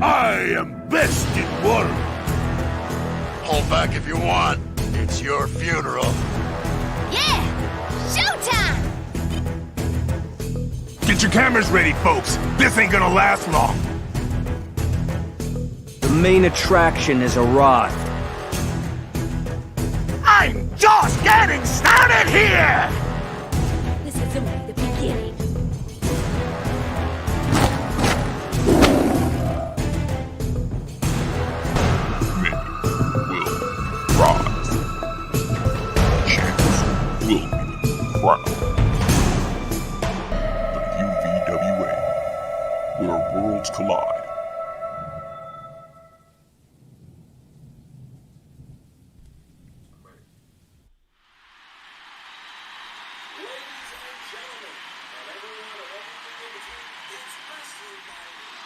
I am best in world. Hold back if you want. It's your funeral. Yeah! Showtime! Get your cameras ready, folks. This ain't gonna last long. The main attraction has arrived. I'm just getting started here! This is only the beginning. Many will rise. Champions will be crowned. The UVWA, where worlds collide.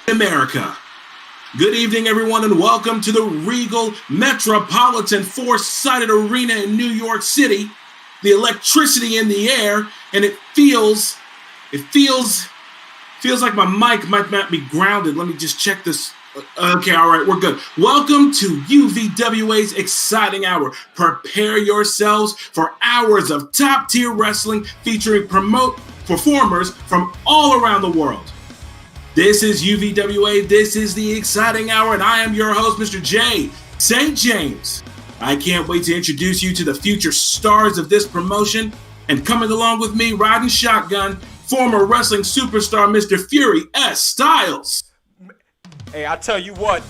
America. Good evening, everyone, and welcome to the Regal Metropolitan Four-Sided Arena in New York City. The electricity in the air, and it feels like my mic might not be grounded. Let me just check this. Okay, all right, we're good. Welcome to UVWA's exciting hour. Prepare yourselves for hours of top-tier wrestling featuring performers from all around the world. This is UVWA, this is the exciting hour, and I am your host, Mr. J. St. James. I can't wait to introduce you to the future stars of this promotion, and coming along with me, riding shotgun, former wrestling superstar, Mr. Fury S. Styles. Hey, I tell you what,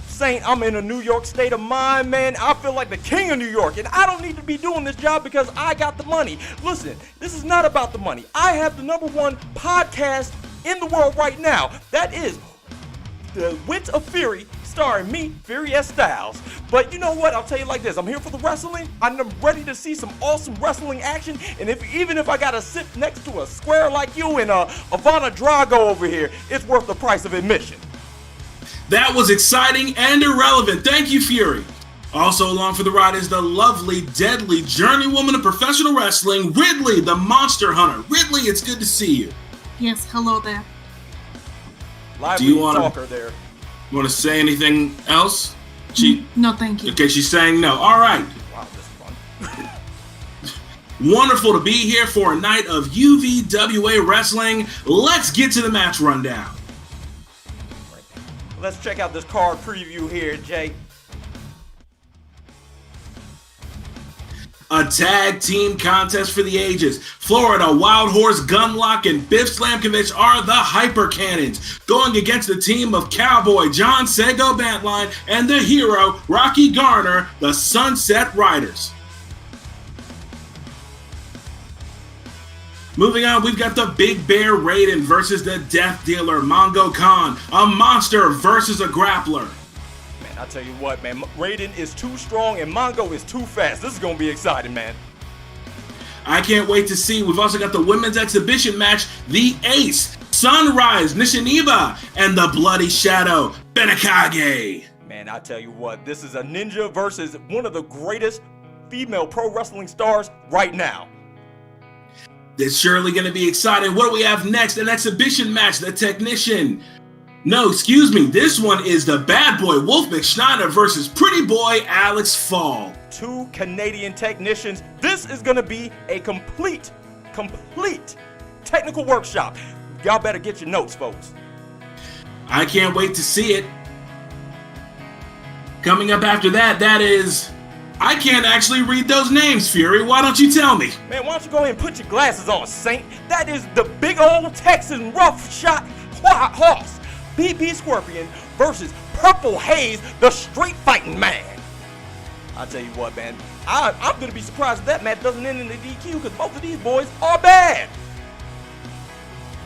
Saint, I'm in a New York state of mind, man. I feel like the king of New York, and I don't need to be doing this job because I got the money. Listen, this is not about the money. I have the #1 podcast in the world right now. That is The Wit of Fury, starring me, Fury S. Styles. But you know what? I'll tell you like this. I'm here for the wrestling. I'm ready to see some awesome wrestling action. And even if I gotta sit next to a square like you and Ivana Drago over here, it's worth the price of admission. That was exciting and irrelevant. Thank you, Fury. Also along for the ride is the lovely, deadly journeywoman of professional wrestling, Ridley, the Monster Hunter. Ridley, it's good to see you. Yes, hello there. Lively talker there. You want to say anything else? No, thank you. Okay, she's saying no. All right. Wow, this is fun. Wonderful to be here for a night of UVWA wrestling. Let's get to the match rundown. Let's check out this card preview here, Jay. A tag team contest for the ages. Florida Wild Horse Gunlock and Biff Slamkovich are the Hyper Cannons, going against the team of Cowboy John Sego Bantline and the hero Rocky Garner, the Sunset Riders. Moving on, we've got the Big Bear Raiden versus the Death Dealer Mongo Khan, a monster versus a grappler. I tell you what, man, Raiden is too strong and Mongo is too fast. This is going to be exciting, man. I can't wait to see. We've also got the women's exhibition match, The Ace, Sunrise, Nishiniba, and the Bloody Shadow, Benekage. Man, I tell you what, this is a ninja versus one of the greatest female pro wrestling stars right now. It's surely going to be exciting. What do we have next? An exhibition match, The Technician. No, excuse me. This one is the bad boy Wolf McSchneider versus pretty boy Alex Fall. Two Canadian technicians. This is going to be a complete technical workshop. Y'all better get your notes, folks. I can't wait to see it. Coming up after that is... I can't actually read those names, Fury. Why don't you tell me? Man, why don't you go ahead and put your glasses on, Saint? That is the big old Texan rough shot horse. PP Scorpion versus Purple Haze, the street fighting man. I tell you what, man, I'm gonna be surprised if that match doesn't end in the DQ because both of these boys are bad.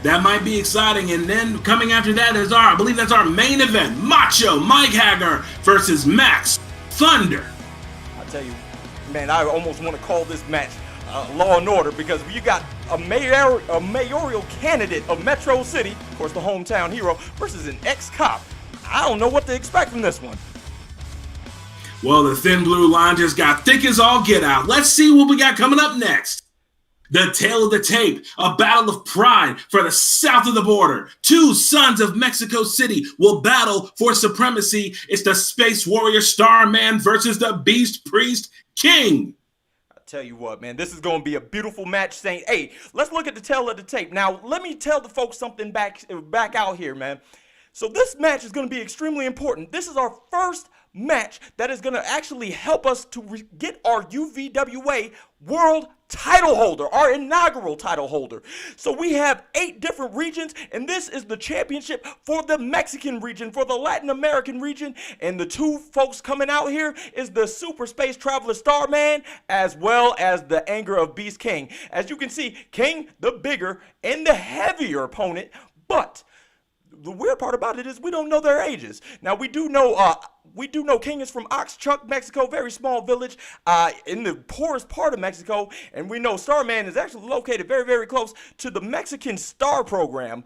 That might be exciting. And then coming after that is I believe that's our main event, Macho Mike Hager versus Max Thunder. I tell you, man, I almost want to call this match Law and Order because you got a mayoral candidate of Metro City, of course the hometown hero, versus an ex-cop. I don't know what to expect from this one. Well, the thin blue line just got thick as all get out. Let's see what we got coming up next. The tale of the tape, a battle of pride for the south of the border. Two sons of Mexico City will battle for supremacy. It's the Space Warrior Starman versus the Beast Priest King. Tell you what, man, this is going to be a beautiful match, Saint. Hey, let's look at the tail of the tape. Now, let me tell the folks something back out here, man. So this match is going to be extremely important. This is our first match that is going to actually help us to get our UVWA World title holder, our inaugural title holder. So we have 8 different regions, and this is the championship for the Mexican region, for the Latin American region, and the two folks coming out here is the Super Space Traveler Starman, as well as the Anger of Beast King. As you can see, King, the bigger and the heavier opponent, but the weird part about it is we don't know their ages. Now we do know King is from Oxchuck, Mexico, very small village in the poorest part of Mexico, and we know Starman is actually located very, very close to the Mexican Star Program,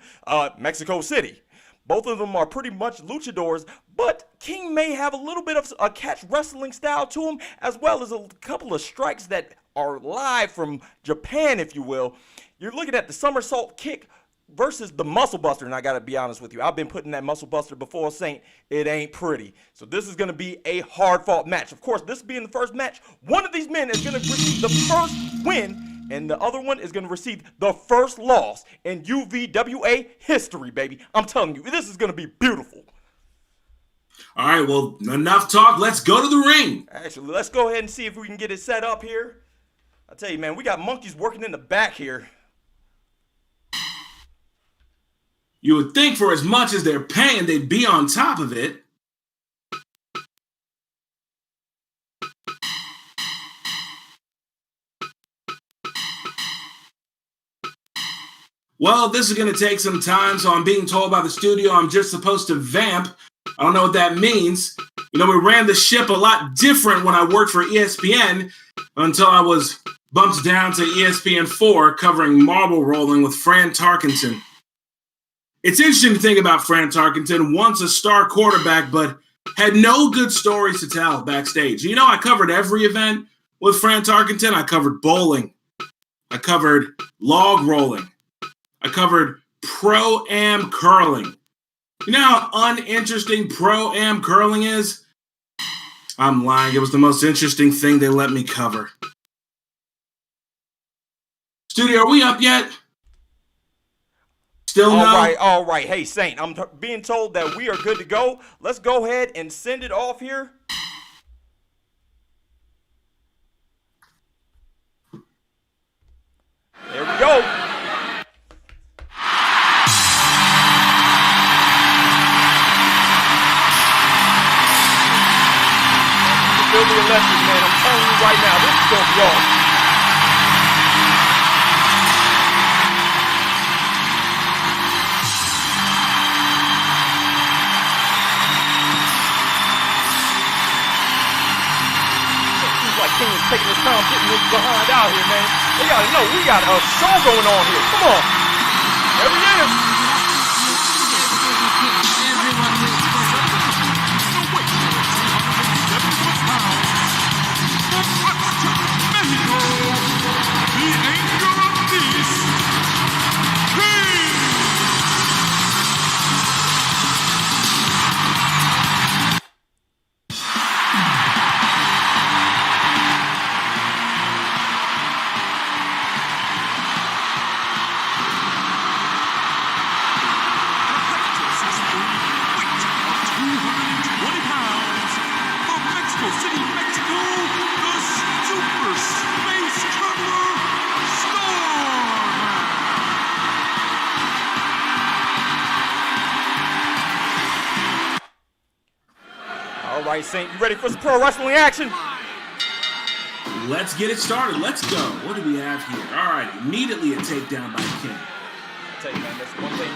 Mexico City. Both of them are pretty much luchadors, but King may have a little bit of a catch wrestling style to him, as well as a couple of strikes that are live from Japan, if you will. You're looking at the somersault kick versus the Muscle Buster, and I gotta be honest with you, I've been putting that Muscle Buster before, Saint. It ain't pretty. So this is gonna be a hard-fought match. Of course, this being the first match, one of these men is gonna receive the first win, and the other one is gonna receive the first loss in UVWA history, baby. I'm telling you, this is gonna be beautiful. All right, well, enough talk. Let's go to the ring. Actually, let's go ahead and see if we can get it set up here. I tell you, man, we got monkeys working in the back here. You would think for as much as they're paying, they'd be on top of it. Well, this is going to take some time, so I'm being told by the studio I'm just supposed to vamp. I don't know what that means. You know, we ran the ship a lot different when I worked for ESPN until I was bumped down to ESPN4 covering marble rolling with Fran Tarkenton. It's interesting to think about Fran Tarkenton, once a star quarterback, but had no good stories to tell backstage. You know, I covered every event with Fran Tarkenton. I covered bowling. I covered log rolling. I covered pro-am curling. You know how uninteresting pro-am curling is? I'm lying. It was the most interesting thing they let me cover. Studio, are we up yet? Still no? All right. Hey, Saint, I'm being told that we are good to go. Let's go ahead and send it off here. There we go. Feel the electric, man. I'm telling you right now, this is going to be on. King is taking his time getting this behind out here, man. They gotta know we got a show going on here. Come on. There we is. The Anger of Beast King. All right, Saint, you ready for some pro wrestling action? Let's get it started. Let's go. What do we have here? All right, immediately a takedown by King. I'll tell you, man, that's one thing.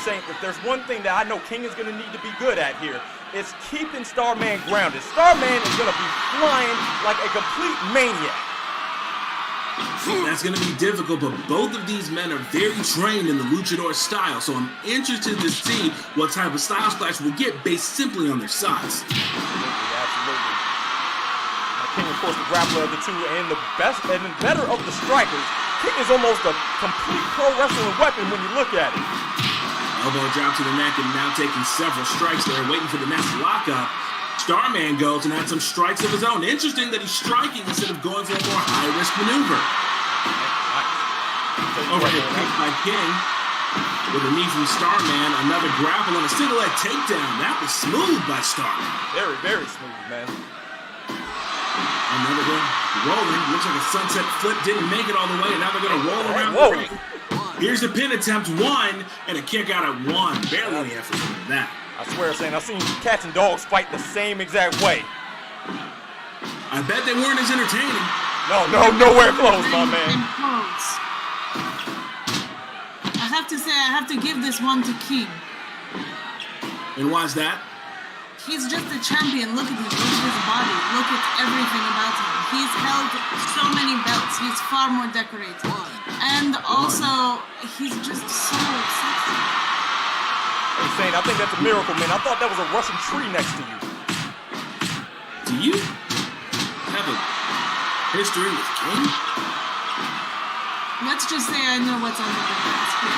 Saint, if there's one thing that I know King is going to need to be good at here, it's keeping Starman grounded. Starman is going to be flying like a complete maniac. That's going to be difficult, but both of these men are very trained in the luchador style, so I'm interested to see what type of style splash we'll get based simply on their size. Absolutely. King, of course, the grappler of the two and the best and the better of the strikers. King is almost a complete pro wrestling weapon when you look at it. Elbow drop to the neck and now taking several strikes there, waiting for the next lockup. Starman goes and had some strikes of his own. Interesting that he's striking instead of going for a more high-risk maneuver. Overhead kick by King. With a knee from Starman, another grapple and a single leg takedown. That was smooth by Starman. Very, very smooth, man. Another one rolling. Looks like a sunset flip. Didn't make it all the way, and now they're going to roll around Whoa. the ring. Here's the pin attempt, 1, and a kick out at 1. Barely any effort from that. I swear, Saint, I've seen cats and dogs fight the same exact way. I bet they weren't as entertaining. No, nowhere close, my man. I have to say, I have to give this one to King. And why's that? He's just a champion. Look at him. Look at his body. Look at everything about him. He's held so many belts. He's far more decorated. And also, he's just so sexy. Hey, Saint, I think that's a miracle, man. I thought that was a Russian tree next to you. Do you have a history with King? Let's just say I know what's under the basket.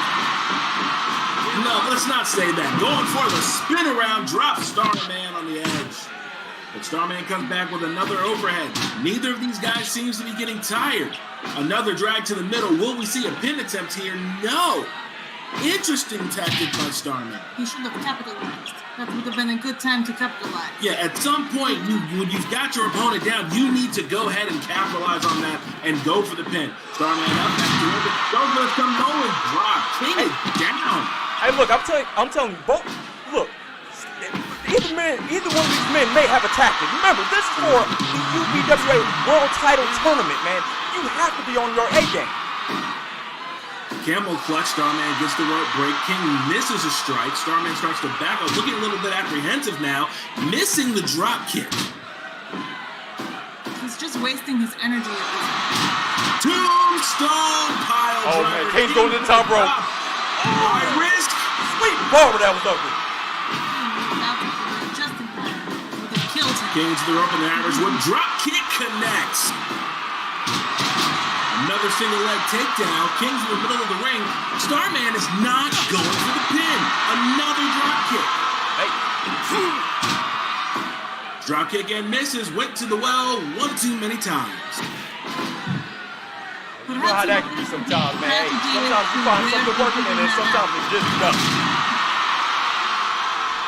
No, let's not say that. Going for the spin around, drop Starman on the edge. But Starman comes back with another overhead. Neither of these guys seems to be getting tired. Another drag to the middle. Will we see a pin attempt here? No. Interesting tactic by Starman. He should have capitalized. That would have been a good time to capitalize. Yeah, at some point, when you've got your opponent down, you need to go ahead and capitalize on that and go for the pin. Starman up, back to it. Don't let them know and drop. King is down. Hey, look, I'm telling you, both. Look, either one of these men may have a tactic. Remember, this is for the UPWA World Title Tournament, man. You have to be on your A game. Camel clutch, Starman gets the rope break. King misses a strike. Starman starts to back up, looking a little bit apprehensive now, missing the drop kick. He's just wasting his energy at this point. Tombstone pile driver. Oh, man, King's going to the top rope. High risk. Sweet ball, that was ugly. Just in time. Would have killed him. King to the rope and the Irish whip. Drop kick connects. Another single leg takedown. King's in the middle of the ring. Starman is not going for the pin. Another drop kick. Hey. Drop kick and misses. Went to the well one too many times. You know how that can be sometimes, man. Hey, sometimes you find something working and then sometimes it just doesn't.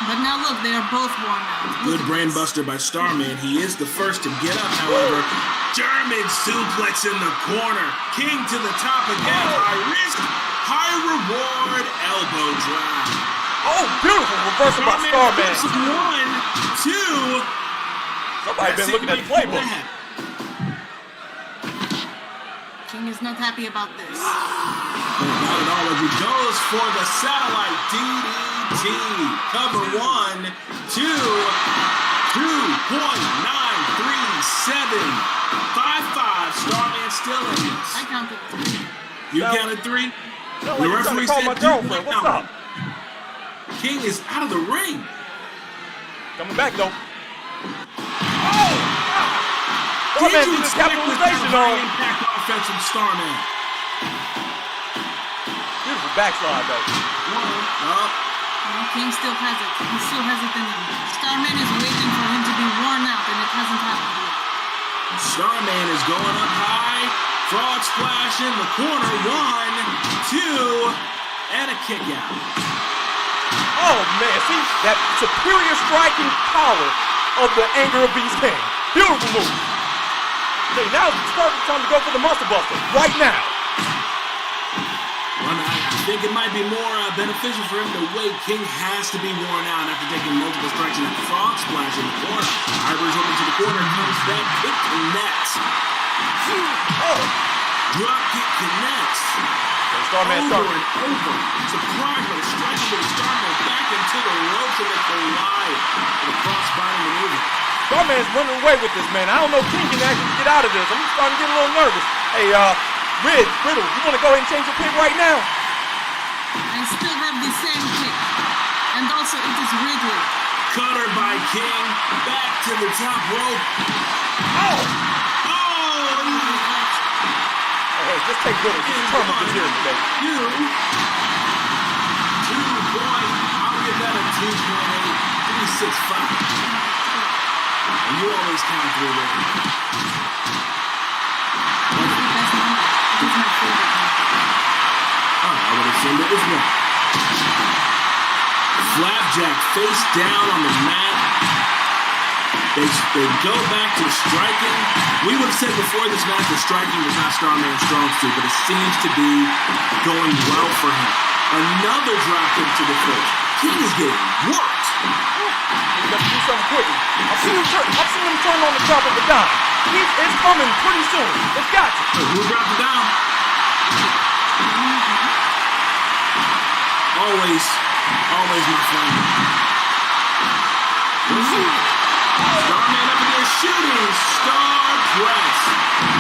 But now look, they are both worn out. Good brain buster by Starman. He is the first to get up, however. German suplex in the corner. King to the top again. High risk, high reward, elbow drop. Oh, beautiful reversal by Starman. 1, 2. Somebody's been looking at the playbook. King is not happy about this. Not at all as he goes for the satellite DDT. Cover 1, 2, 2.937. 5-5. Starman still in this. I counted 3. You counted 3? No, The you're trying referee to call said my girlfriend. What's up? King is out of the ring. Coming back, though. Oh! Starman did his capitalization on. Impact offense from Starman. Beautiful backslide, though. King still has it. He still has it in him. Starman is waiting for him to be worn out, and it hasn't happened yet. Starman is going up high. Frog splash in the corner. 1, 2, and a kick out. Oh, man. See, that superior striking power of the Anger of Beast King. Beautiful move. Okay, now it's time to go for the Muscle Buster. Right now. Well, I think it might be more beneficial for him to wait. King has to be worn out after taking multiple strikes and a frog splash in the corner. Irish over to the corner, comes back, kick connects. Oh, drop kick connects. Starman over and over. Surprised by the striking, but Starman back into the ropes and they collide with a cross-body maneuver. Starman's running away with this, man. I don't know if King can actually get out of this. I'm starting to get a little nervous. Hey, Riddle, you want to go ahead and change your pick right now? I still have the same pick. And also, it is Ridley. Cutter by King. Back to the top rope. Oh! Oh! Hey, just take Riddle. Just turn him to Jeremy, baby. Boy, I'll give that a 2.8. Give me 6.5. And you always count 3 with me. That's the best number. It's my favorite number. Oh, I would assume it was 1. Flapjack face down on the mat. They go back to striking. We would have said before this match that striking was not Starman's strong suit, but it seems to be going well for him. Another drop kick to the face. King is getting worked. He's got to do something quickly. I've seen him turn on the top of the dime. It's coming pretty soon. It's got to. Who dropped it down? Always my friend. Starman up again, shooting star press.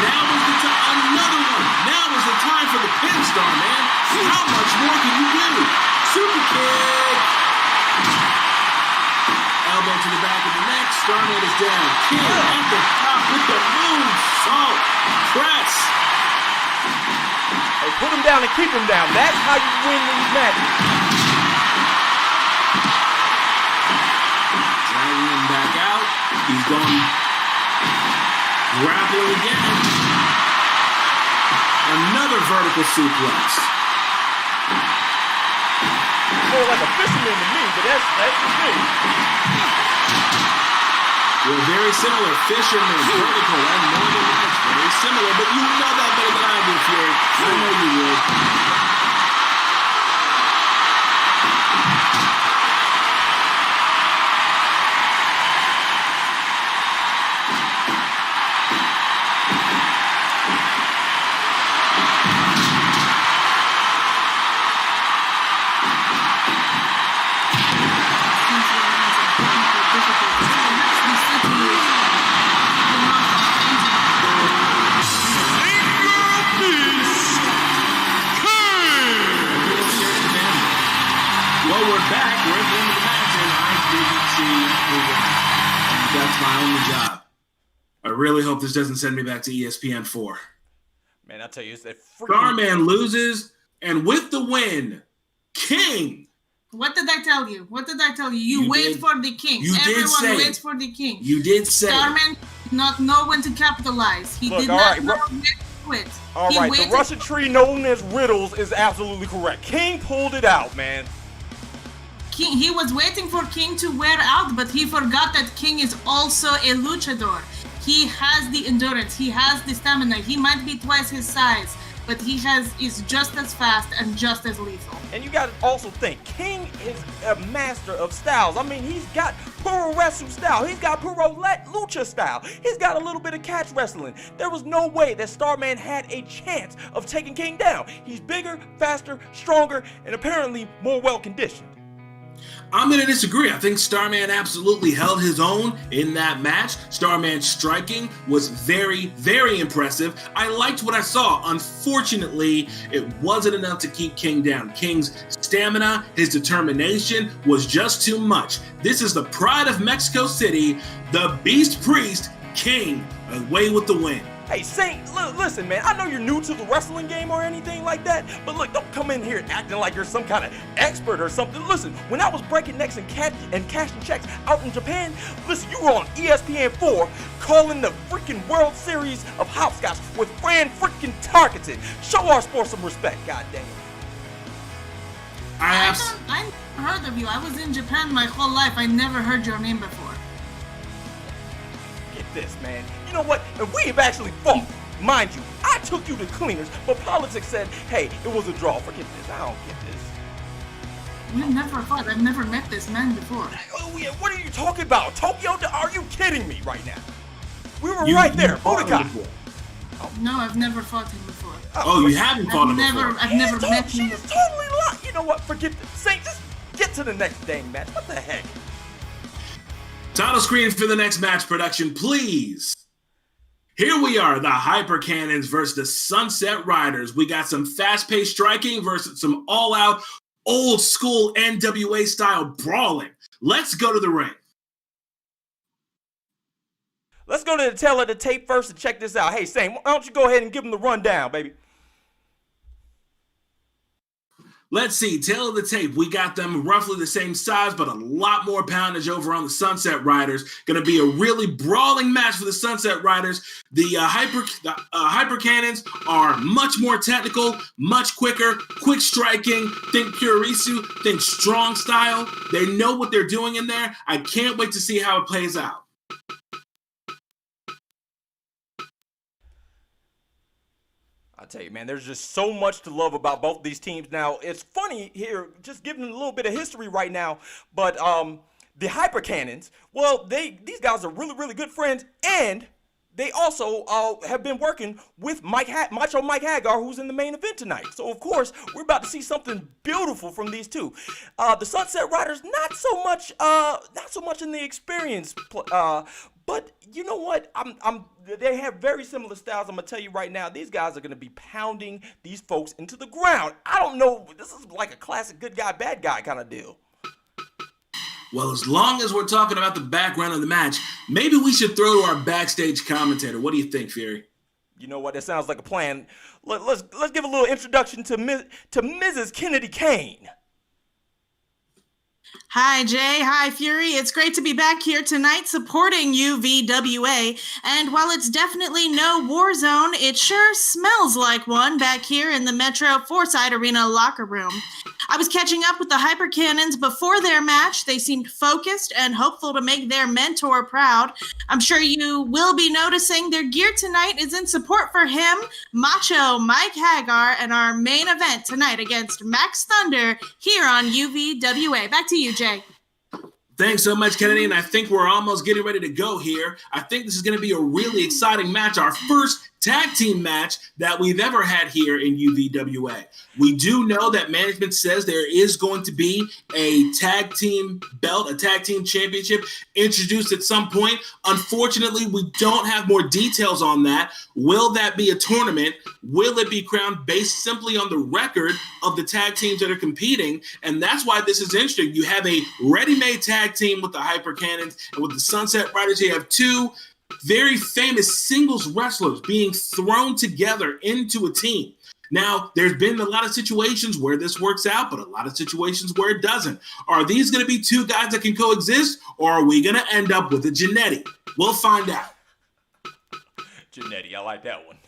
Now is the time. Another one. Now is the time for the pin, Starman. How much more can you do? Super kick. Elbow to the back of the neck. Starman is down. King at the top with the moonsault press. Hey, put him down and keep him down. That's how you win these matches. Dragging him back out. He's going grappling again. Another vertical suplex. More like a fisherman to me, but that's just me. We're very similar. Fisherman, vertical, and northern lights. Very similar, but you know that better than I do, Fury. I know you would. Well, we're back. We're at the end of the match, and I didn't see who won. That's my only job. I really hope this doesn't send me back to ESPN 4. Man, I tell you, it's that freaking... Starman loses, and with the win, King. What did I tell you? You wait for the king. Everyone waits for the king. You did say. Starman did not know when to capitalize. He did not know when to quit. All right, the Russian tree known as Riddles is absolutely correct. King pulled it out, man. King, he was waiting for King to wear out, but he forgot that King is also a luchador. He has the endurance. He has the stamina. He might be twice his size, but is just as fast and just as lethal. And you got to also think, King is a master of styles. I mean, he's got puro wrestle style. He's got puro lucha style. He's got a little bit of catch wrestling. There was no way that Starman had a chance of taking King down. He's bigger, faster, stronger, and apparently more well-conditioned. I'm going to disagree. I think Starman absolutely held his own in that match. Starman's striking was very, very impressive. I liked what I saw. Unfortunately, it wasn't enough to keep King down. King's stamina, his determination was just too much. This is the pride of Mexico City, the Beast Priest, King, away with the win. Hey, Saint, listen, man, I know you're new to the wrestling game or anything like that, but look, don't come in here acting like you're some kind of expert or something. Listen, when I was breaking necks and cashing checks out in Japan, listen, you were on ESPN 4 calling the freaking World Series of Hopscotch with Fran freaking Tarkenton. Show our sport some respect, goddamn. I never heard of you. I was in Japan my whole life. I never heard your name before. This, man. You know what? And we've actually fought. Mind you, I took you to cleaners, but politics said, hey, it was a draw. Forget this. I don't get this. We've never fought. I've never met this man before. Oh, yeah. What are you talking about? Tokyo? Are you kidding me right now? We were right there. Budokai. No, I've never fought him before. Oh, you haven't fought him before? I've never met him before. She's totally lying. You know what? Forget this. Saint, just get to the next dang match. What the heck? Title screen for the next match production, please. Here we are, the Hyper Cannons versus the Sunset Riders. We got some fast-paced striking versus some all-out, old-school NWA-style brawling. Let's go to the ring. Let's go to the tail of the tape first and check this out. Hey, Saint, why don't you go ahead and give him the rundown, baby? Let's see, tail of the tape. We got them roughly the same size, but a lot more poundage over on the Sunset Riders. Going to be a really brawling match for the Sunset Riders. The Hyper Cannons are much more technical, much quicker, quick striking. Think Purisu, think strong style. They know what they're doing in there. I can't wait to see how it plays out. I tell you, man, there's just so much to love about both these teams. Now, it's funny here, just giving a little bit of history right now, but the Hyper Cannons, well, these guys are really, really good friends, and they also have been working with Macho Mike Hagar, who's in the main event tonight. So, of course, we're about to see something beautiful from these two. The Sunset Riders, not so much in the experience, but you know what? They have very similar styles. I'm gonna tell you right now, these guys are gonna be pounding these folks into the ground. I don't know. This is like a classic good guy, bad guy kind of deal. Well, as long as we're talking about the background of the match, maybe we should throw to our backstage commentator. What do you think, Fury? You know what? That sounds like a plan. Let's give a little introduction to Mrs. Kennedy Kane. Hi, Jay. Hi, Fury. It's great to be back here tonight supporting UVWA. And while it's definitely no war zone, it sure smells like one back here in the Metro Forsyth Arena locker room. I was catching up with the Hyper Cannons before their match. They seemed focused and hopeful to make their mentor proud. I'm sure you will be noticing their gear tonight is in support for him, Macho Mike Hagar, and our main event tonight against Max Thunder here on UVWA. Back to you, Jay. Thanks so much, Kennedy, and I think we're almost getting ready to go here. I think this is going to be a really exciting match, our first tag team match that we've ever had here in UVWA. We do know that management says there is going to be a tag team belt, a tag team championship introduced at some point. Unfortunately, we don't have more details on that. Will that be a tournament? Will it be crowned based simply on the record of the tag teams that are competing? And that's why this is interesting. You have a ready-made tag team with the Hyper Cannons, and with the Sunset Riders, you have two very famous singles wrestlers being thrown together into a team. Now, there's been a lot of situations where this works out, but a lot of situations where it doesn't. Are these going to be two guys that can coexist, or are we going to end up with a Genetti? We'll find out. Genetti, I like that one.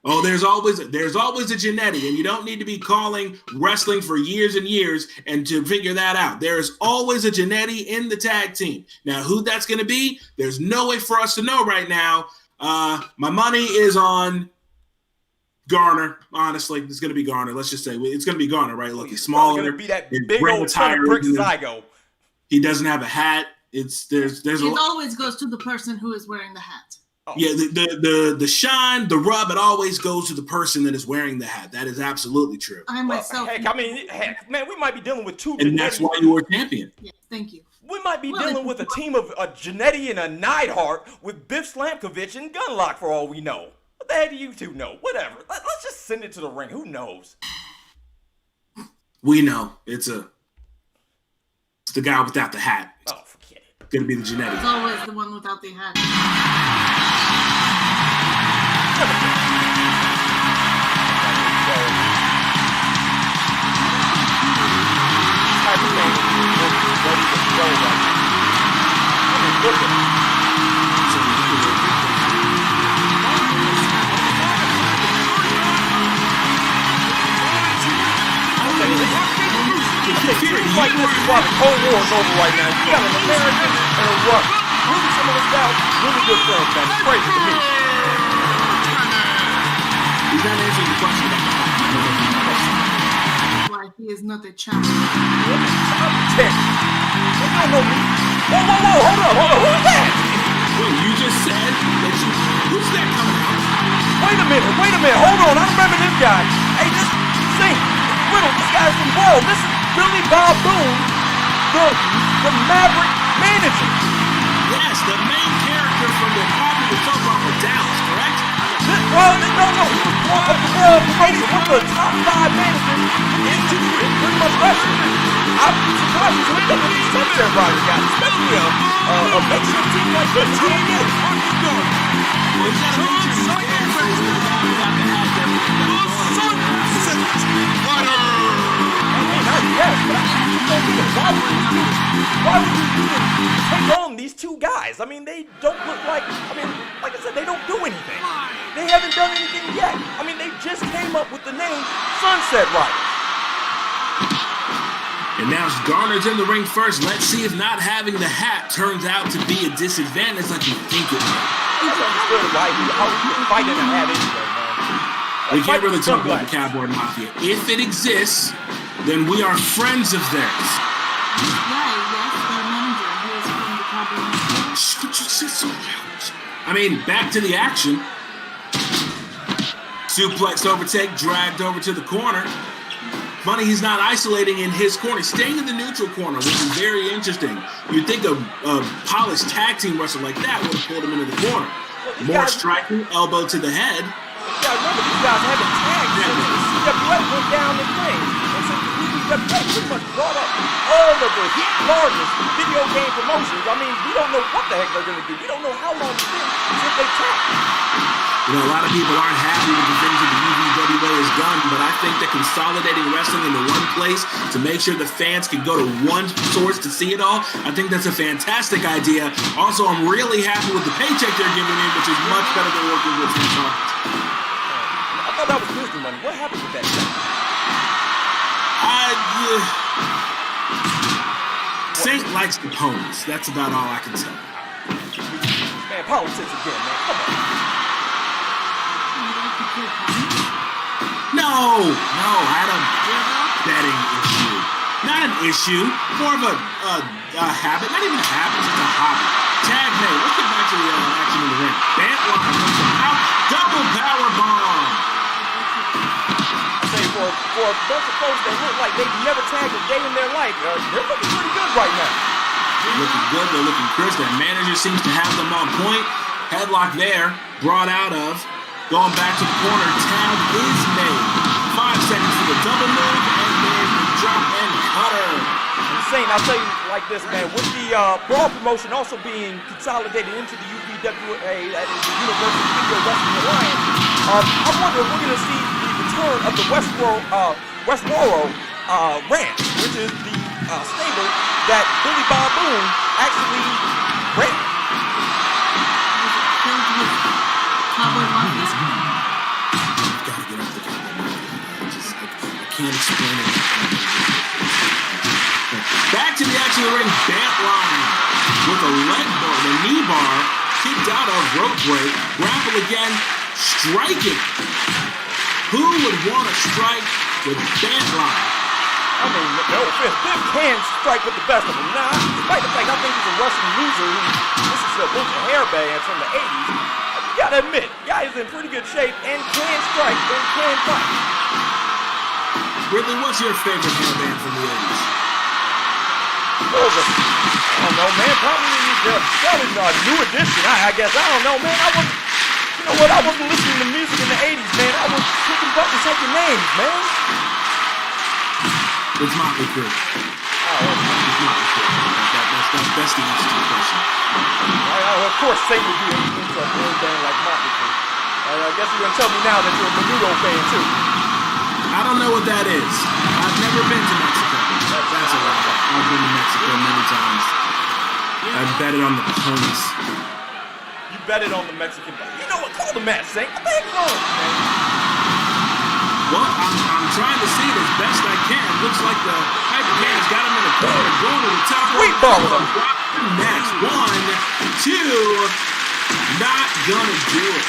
Oh, there's always a Genetti, and you don't need to be calling wrestling for years and years and to figure that out. There is always a Genetti in the tag team. Now, who that's going to be, there's no way for us to know right now. My money is on Garner. Honestly, it's going to be Garner. Let's just say it's going to be Garner, right? Look, he's smaller. It's going to be that big old ton of bricks Zygo. He doesn't have a hat. It always goes to the person who is wearing the hat. Oh. Yeah, the shine, the rub, it always goes to the person that is wearing the hat. That is absolutely true. I myself. Man, we might be dealing with two. And that's why you were champion. Yes, thank you. We might be dealing with a team of a Genetti and a Neidhart with Biff Slamkovich and Gunlock for all we know. What the heck do you two know? Whatever. Let's just send it to the ring. Who knows? We know. It's the guy without the hat. Oh, forget it. It's gonna be the Genetti. It's always the one without the hat. Like this is why the Cold War is over right now. You got an American and a Russian. Really, some of us guys, really good friends, man. It's crazy to me. He's not answering the question. Why he is not a champion. Whoa, hold on. Who's that? Wait, you just said that you... Who's that coming out? Wait a minute. Hold on. I remember this guy. Hey, Riddle, this guy's from World. This is Billy Bob Boone, the Maverick manager. Yes, the main character from the popular soap opera Dallas, correct? No. He was one of the world promotion, one of the top 5 managers in pretty much wrestling. I'm surprised he's hooked up with these Sunset Riders guys, especially a makeshift team like this. Sunset Riders! Yes, but I just don't get it. Why would you even take on these two guys? I mean, they don't look like, like I said, they don't do anything. They haven't done anything yet. I mean, they just came up with the name Sunset Riders. And now Garner's in the ring first. Let's see if not having the hat turns out to be a disadvantage like you think it will. That's understood why how you fighting a hat anyway, man. We can't really talk about the Cowboy Mafia. If it exists, then we are friends of theirs. Yeah, yes, their manager, who is from the Cowboy Mafia. Shh, would you say so loud? I mean, back to the action. Suplex overtake, dragged over to the corner. Funny, he's not isolating in his corner. He's staying in the neutral corner, which is very interesting. You'd think a polished tag team wrestler like that would have pulled him into the corner. More striking, elbow to the head. Yeah, remember, these guys haven't tagged since the CWA went down in flames. And since the UPWA pretty much brought up all of the largest video game promotions, I mean, we don't know what the heck they're going to do. We don't know how long it's been since they tagged. You know, a lot of people aren't happy with the things that the UPWA has done, but I think that consolidating wrestling into one place to make sure the fans can go to one source to see it all, I think that's a fantastic idea. Also, I'm really happy with the paycheck they're giving me, which is much better than working with Vince Hart. I thought that was Disney money. What happened with that? Saint likes the ponies. That's about all I can tell you. Man, politics again, man. Come on. No, I had a betting issue. Not an issue, more of a habit. Not even a habit, it's a hobby. Tag name. Let's get back to the action in the ring. Bantline comes out. Double power bomb. I say for a bunch of folks that look like they've never tagged a day in their life, they're looking pretty good right now. They're looking good. They're looking crisp. Their manager seems to have them on point. Headlock there, brought out of. Going back to the corner, tag is made. 5 seconds for the double move, and there's the drop and cutter. I'm saying, I'll tell you like this, man, with the Brawl promotion also being consolidated into the UPWA, that is the Universal Video Wrestling Alliance, I wonder if we're going to see the return of the Westboro Ranch, which is the stable that Billy Bob Boone actually ran. Cowboy Mafia. Gotta get off the Cowboy Mafia. I can't explain it. Back to the action of the ring. Bantline with a leg bar, the knee bar, kicked out of rope break. Grapple again, striking. Who would want to strike with Bantline? I mean, no offense, Biff can strike with the best of them. Now, despite the fact I think he's a Russian loser who this is a bunch of hairbands from the 80s, you gotta admit, guy is in pretty good shape and can strike and can fight. Ridley, what's your favorite hairband from the 80s? I don't know, man. Probably a new edition. I guess. I don't know, man. You know what? I wasn't listening to music in the 80s, man. I was kicking butt and taking names, man. It's Motley Crue. It's Motley Crue. That's the answer to the question. Of course, Satan would be into a band like Motley Crue. I guess you're going to tell me now that you're a Menudo fan, too. I don't know what that is. I've never been to Mexico. That's a lie. I've been to Mexico many times. I've betted on the ponies. You betted on the Mexican. You know what? Call the match, Saint. What the heck's wrong, man? Well, I'm trying to see it as best I can. Looks like the Hyperman's got him in the corner, going to the top. Sweet ball. Next, 1, 2, not gonna do it.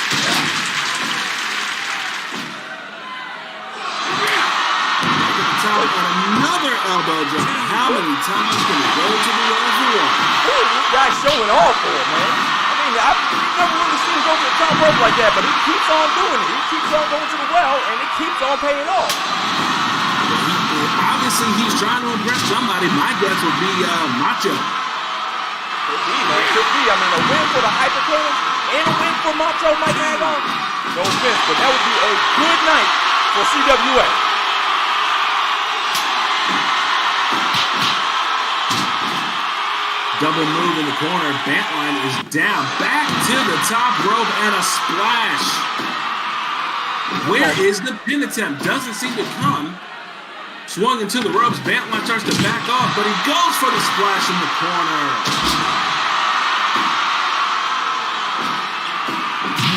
And another elbow drop. How many times can he go to the well for one? This guy's showing off for him, man. I mean, I've never really seen him go to the top rope like that, but he keeps on doing it. He keeps on going to the well, and it keeps on paying off. Obviously, he's trying to impress somebody. My guess would be Macho. Could be, man. Could be. I mean, a win for the Hypercans and a win for Macho might tag on. No offense, but that would be a good night for CWA. Double move in the corner. Bantline is down. Back to the top rope and a splash. Where is the pin attempt? Doesn't seem to come. Swung into the ropes. Bantline starts to back off, but he goes for the splash in the corner.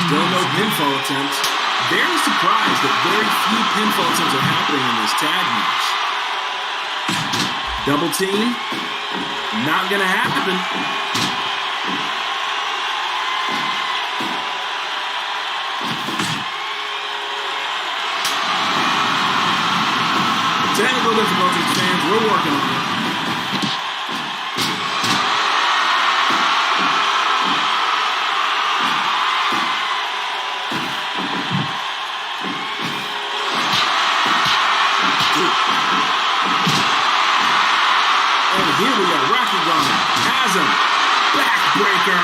Still no pinfall attempts. Very surprised that very few pinfall attempts are happening in this tag match. Double team. Not going to happen. Technical difficulties, fans. We're working on it. And here we are. Rocky Gunner has him. Backbreaker.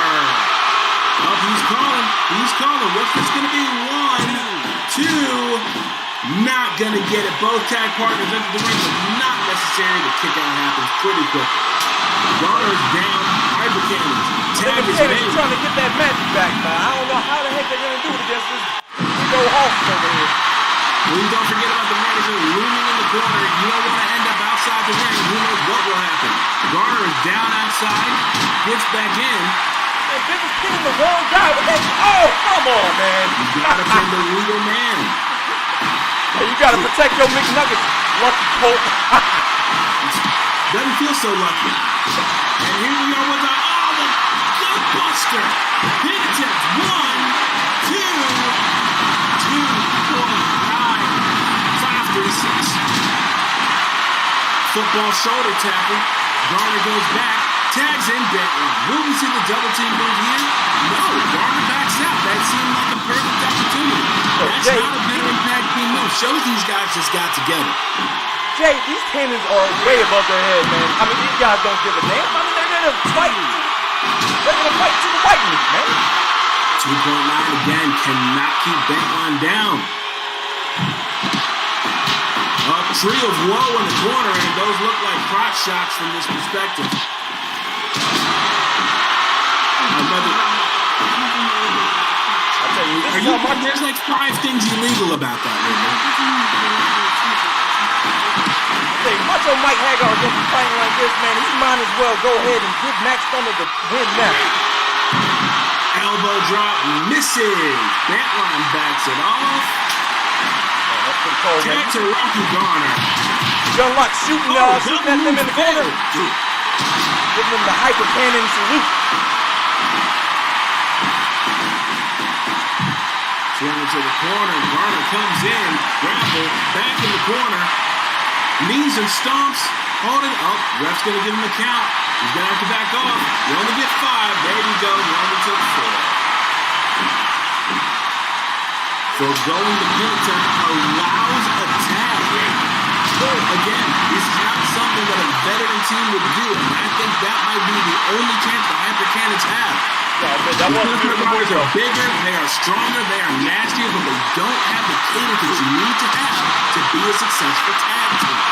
Up, he's calling. He's calling. What's this going to be? 1, 2. Not going to get it. Both tag partners into the ring, but not necessary. The kick out happens pretty quick. Garner's down. Hyper Cannons. Tag is made. Trying to get that match back, man. I don't know how the heck they're going to do it against this big old Hulk over here. Please don't forget about the manager looming in the corner. You don't want to end up outside the ring. Who knows what will happen? Garner is down outside. Gets back in. And this is getting the wrong guy. Oh, come on, man. You got to pin the legal man. Hey, you gotta protect your McNuggets, lucky Colt. Doesn't feel so lucky. And here we are with the Gutbuster. Pin attempt. 1, 2, 2.9. 5, 3, 6. Football shoulder tackle. Garner goes back. Tags in Bantline. Will we see the double team move here? No. Garner backs out. That seemed like a perfect opportunity. That's not a veteran tag team move. Shows these guys just got together. Jay, these cannons are way above their head, man. I mean, these guys don't give a damn. I mean, they're gonna fight. They're gonna fight to the white meat, man. 2.9 again. Cannot keep Bantline down. A tree of woe in the corner, and those look like crotch shots from this perspective. There's like 5 things illegal about that, River. Hey, Macho Mike Hagar gonna be fighting like this, man. He might as well go ahead and give Max Thunder the win now. Elbow drop misses. Bantline backs it off. That's pretty cold, man. Tag to Rocky Garner. Gunlock shooting at them in the corner. Giving them the hyper cannon salute. Swinging to the corner. Garner comes in. Grapple. Back in the corner. Knees and stomps. Holding up. Ref's going to give him a count. He's going to have to back off. You only get 5. There you go. You only took 4. Foregoing the pin attempt allows a tag. Again, this is not something that a veteran team would do, and I think that might be the only chance the Hyper Cannons have. That Riders are bigger, they are stronger, they are nastier, but they don't have the cadence that you need to have to be a successful tag team.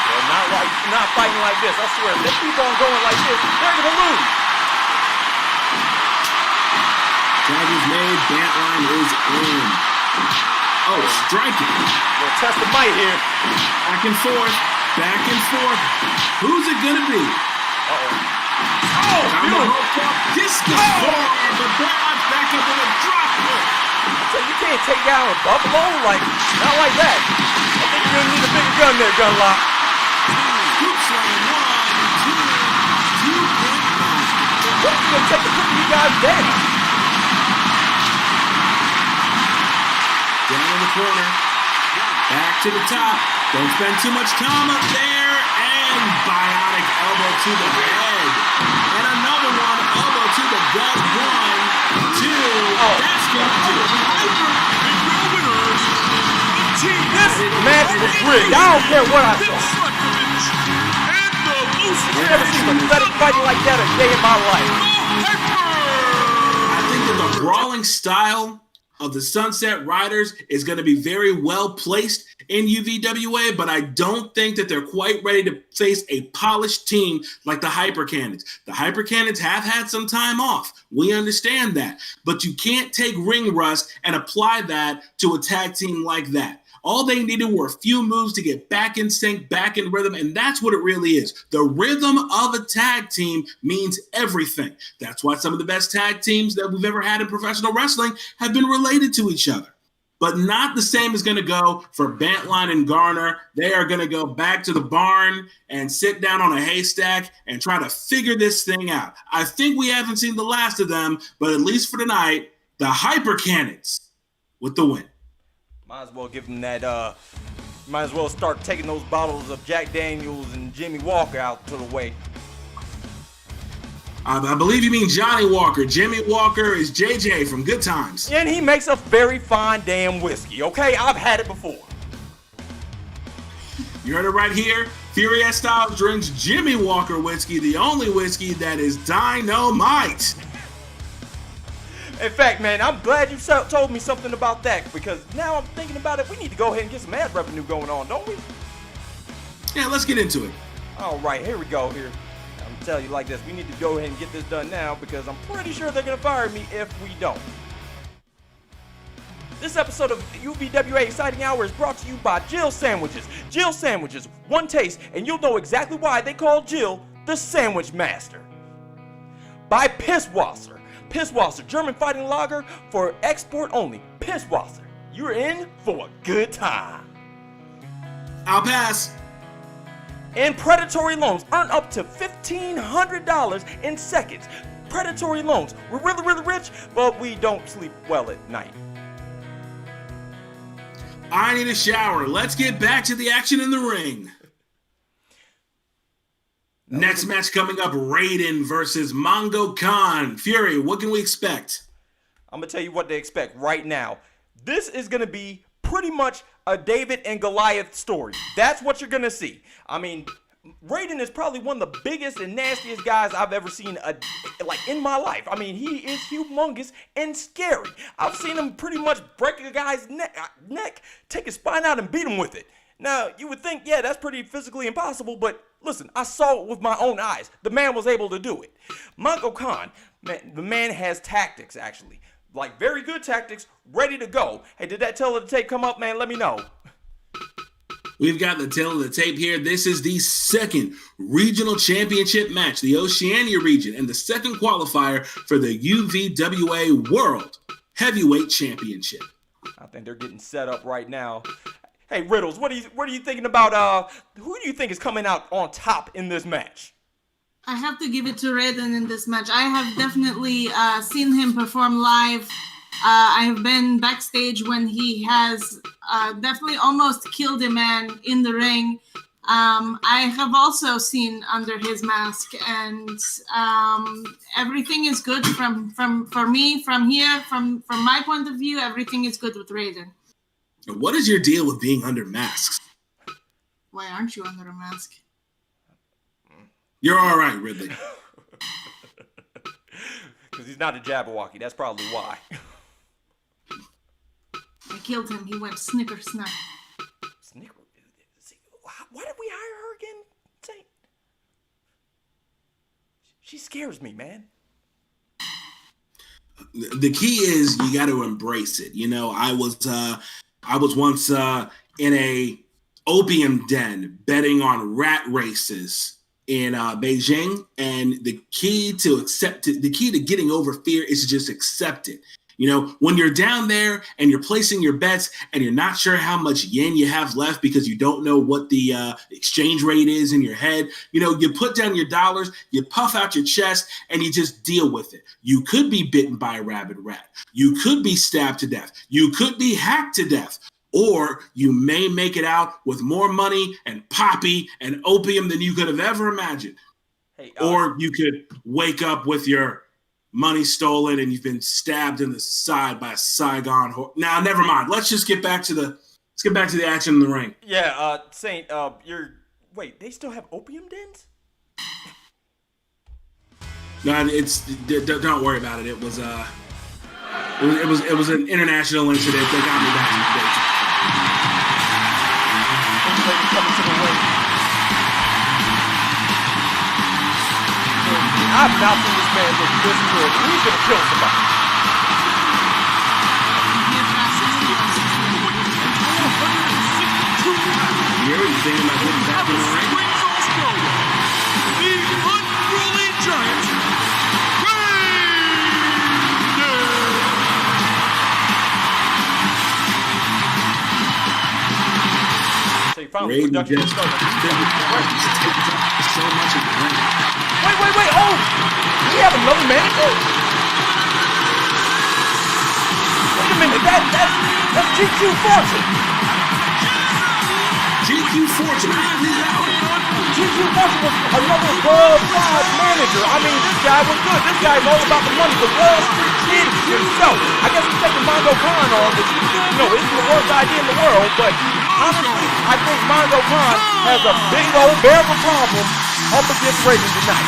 Well, not fighting like this. I swear, if they keep on going like this, they're gonna lose. Tag is made, Bantline is in. Oh, striking. We'll test the might here. Back and forth. Back and forth. Who's it gonna be? Disco forearm, but Bantline's back up with a drop kick. So you can't take down a Buffalo not like that. I think you're gonna need a bigger gun there, Gunlock. Scoop slam. 1, 2, 2.9. What's gonna take the putting you guys down? Down in the corner. Back to the top. Don't spend too much time up there. And bionic elbow to the head. And another one. Elbow to the gut. 1, 2. That's going to do it. This match was rigged. I don't care what I say. I've never seen pathetic fighting like that a day in my life. I think that the brawling style of the Sunset Riders is going to be very well placed in UVWA, but I don't think that they're quite ready to face a polished team like the Hyper Cannons. The Hyper Cannons have had some time off. We understand that, but you can't take ring rust and apply that to a tag team like that. All they needed were a few moves to get back in sync, back in rhythm, and that's what it really is. The rhythm of a tag team means everything. That's why some of the best tag teams that we've ever had in professional wrestling have been related to each other. But not the same is going to go for Bantline and Garner. They are going to go back to the barn and sit down on a haystack and try to figure this thing out. I think we haven't seen the last of them, but at least for tonight, the Hyper Cannons with the win. Might as well give them that, might as well start taking those bottles of Jack Daniels and Jimmy Walker out to the way. I believe you mean Johnny Walker. Jimmy Walker is JJ from Good Times. And he makes a very fine damn whiskey, okay? I've had it before. You heard it right here. Furious Styles drinks Jimmy Walker whiskey, the only whiskey that is dynamite. In fact, man, I'm glad you told me something about that, because now I'm thinking about it. We need to go ahead and get some ad revenue going on, don't we? Yeah, let's get into it. All right, here we go here. I'm telling you like this, we need to go ahead and get this done now, because I'm pretty sure they're going to fire me if we don't. This episode of UPWA Exciting Hour is brought to you by Jill Sandwiches. Jill Sandwiches, one taste, and you'll know exactly why they call Jill the Sandwich Master. By Pisswasser. Pisswasser, German fighting lager for export only. Pisswasser, you're in for a good time. I'll pass. And Predatory Loans, earn up to $1,500 in seconds. Predatory Loans, we're really, really rich, but we don't sleep well at night. I need a shower. Let's get back to the action in the ring. Next match coming up, Raiden versus Mongo Khan. Fury, what can we expect? I'm going to tell you what to expect right now. This is going to be pretty much a David and Goliath story. That's what you're going to see. I mean, Raiden is probably one of the biggest and nastiest guys I've ever seen in my life. I mean, he is humongous and scary. I've seen him pretty much break a guy's neck, take his spine out and beat him with it. Now, you would think, yeah, that's pretty physically impossible, but listen, I saw it with my own eyes. The man was able to do it. Mongo Khan, man, the man has tactics, actually. Like, very good tactics, ready to go. Hey, did that tail of the tape come up, man? Let me know. We've got the tail of the tape here. This is the second regional championship match, the Oceania region, and the second qualifier for the UVWA World Heavyweight Championship. I think they're getting set up right now. Hey, Riddles, what are you thinking about, who do you think is coming out on top in this match? I have to give it to Raiden in this match. I have definitely seen him perform live. I have been backstage when he has definitely almost killed a man in the ring. I have also seen under his mask, and everything is good for me from here. From my point of view, everything is good with Raiden. What is your deal with being under masks? Why aren't you under a mask? You're all right, Ridley. Because he's not a Jabberwocky. That's probably why. I killed him. He went snicker snack. Snicker? Why did we hire her again, Saint? She scares me, man. The key is you got to embrace it. You know, I was once in a opium den betting on rat races in Beijing, and the key to getting over fear is to just accept it. You know, when you're down there and you're placing your bets and you're not sure how much yen you have left because you don't know what the exchange rate is in your head, you know, you put down your dollars, you puff out your chest, and you just deal with it. You could be bitten by a rabid rat. You could be stabbed to death. You could be hacked to death. Or you may make it out with more money and poppy and opium than you could have ever imagined. Hey, or you could wake up with your money stolen and you've been stabbed in the side by a Saigon horse. Now, never mind. Let's get back to the action in the ring. Yeah, Saint, wait, they still have opium dens? No, don't worry about it. It was an international incident. They got me back in the States. Coming to the ring. I've not seen this man look this good. He's gonna kill somebody. you thinking about getting back in the ring? Springs, Australia, the unruly giant, So you found Raiden production just started. takes so much of the ring. Wait. Oh! We have another manager? Wait a minute. That's GQ Fortune. GQ Fortune, I have his out. GQ Fortune was another worldwide manager. I mean, this guy was good. This guy's all about the money. The Wall Street Kid himself. I guess he's taking Mongo Khan on, which, isn't the worst idea in the world, but honestly, I think Mongo Khan has a big old bear of a problem up against Raiden tonight.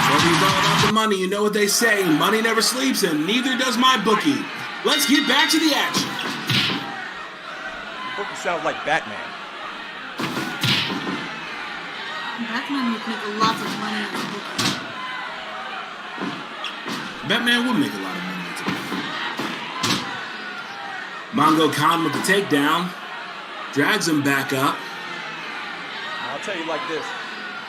Well, he's all about the money. You know what they say. Money never sleeps, and neither does my bookie. Let's get back to the action. Bookie sounds like Batman. Batman would make a lot of money as a bookie. Batman would make a lot of money. Mongo Khan with the takedown. Drags him back up. I'll tell you like this.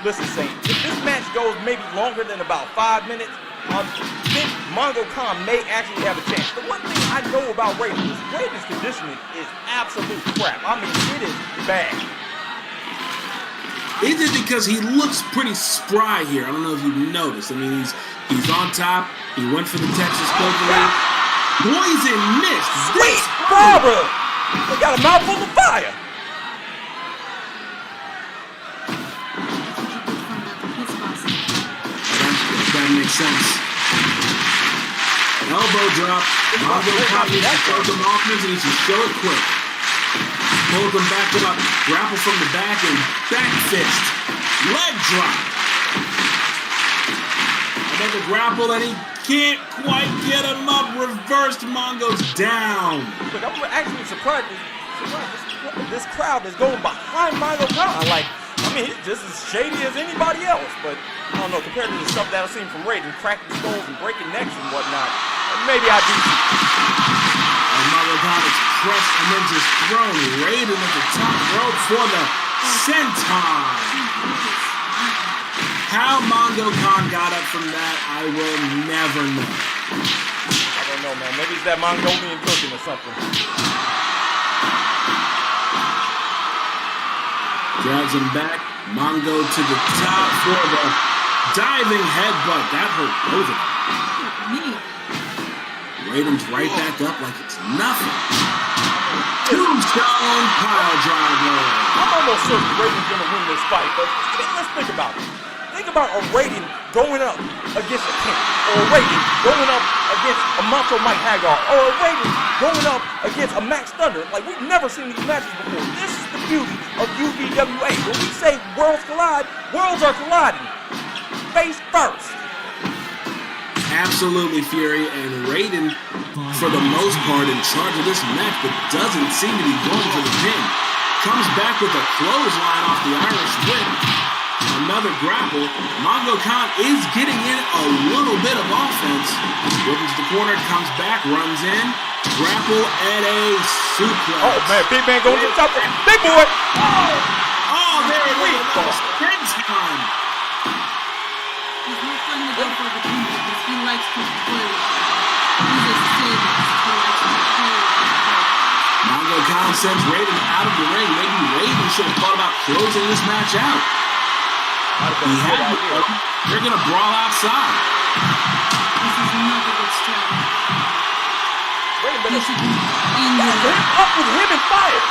Listen, Saint, if this match goes maybe longer than about 5 minutes, I think Mongo Khan may actually have a chance. The one thing I know about Raiden is Raiden's conditioning is absolute crap. I mean, it is bad. Is it because he looks pretty spry here? I don't know if you've noticed. I mean, he's on top. He went for the Texas Coconut. Poison missed. Sweet Barbara! They got a mouthful of fire. That makes sense. Elbow drop. Mongo Khan needs to show some offense and he should show it quick. Pulls him back up. Grapple from the back and back fist. Leg drop. Another grapple and he can't quite get him up. Reversed. Mongo's down. Look, I'm actually surprised. This crowd is going behind Mongo Khan. He's just as shady as anybody else, but I don't know, compared to the stuff that I've seen from Raiden, cracking skulls and breaking necks and whatnot, maybe I do. And Mongo Khan is crushed and then just thrown. Raiden at the top rope for the senton. How Mongo Khan got up from that, I will never know. I don't know, man. Maybe it's that Mongolian cooking or something. Drags him back. Mongo to the top for the diving headbutt. That hurt both of them. Raiden's right back up like it's nothing. Tombstone pile driver. I'm almost certain Raiden's going to win this fight, but let's think about it. Think about a Raiden going up against a King, or a Raiden going up against a Macho Mike Hagar, or a Raiden going up against a Max Thunder. Like, we've never seen these matches before. This is the beauty of UPWA. When we say worlds collide, worlds are colliding. Face first. Absolutely, Fury, and Raiden, for the most part, in charge of this match, but doesn't seem to be going for the pin. Comes back with a clothesline off the Irish whip. Another grapple. Mongo Khan is getting in a little bit of offense. Looking to the corner, comes back, runs in. Grapple and a suplex. Oh, man, big man going to the top. Big boy. Oh, there it is. Senton. He's not going to go for the pin because he likes to play with it. He's a sadist. He likes to play with it. Mongo Khan sends Raiden out of the ring. Maybe Raiden should have thought about closing this match out. He had to go. They're going to brawl outside. This is not a good strategy. Wait a He minute. should be in the Up with him and fire.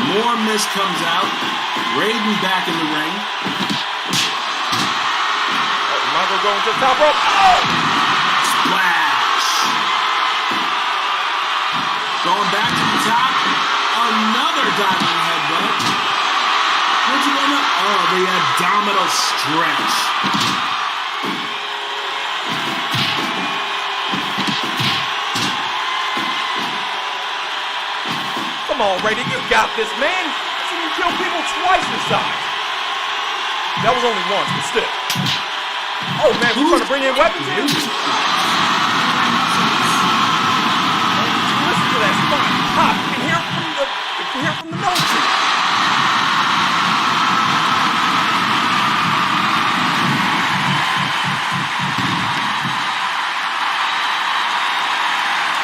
More mist comes out. Raiden back in the ring. Mongo going to the top rope. Oh! Splash. Going back to the top. Another diving headbutt. What's he gonna? Oh, the abdominal stretch. Come on, Raiden, you got this, man. I've seen you kill people twice this size. That was only once, but still. Oh, man, we're trying to bring in weapons in? Listen to that spine pop. You can hear it from the to hear from the military.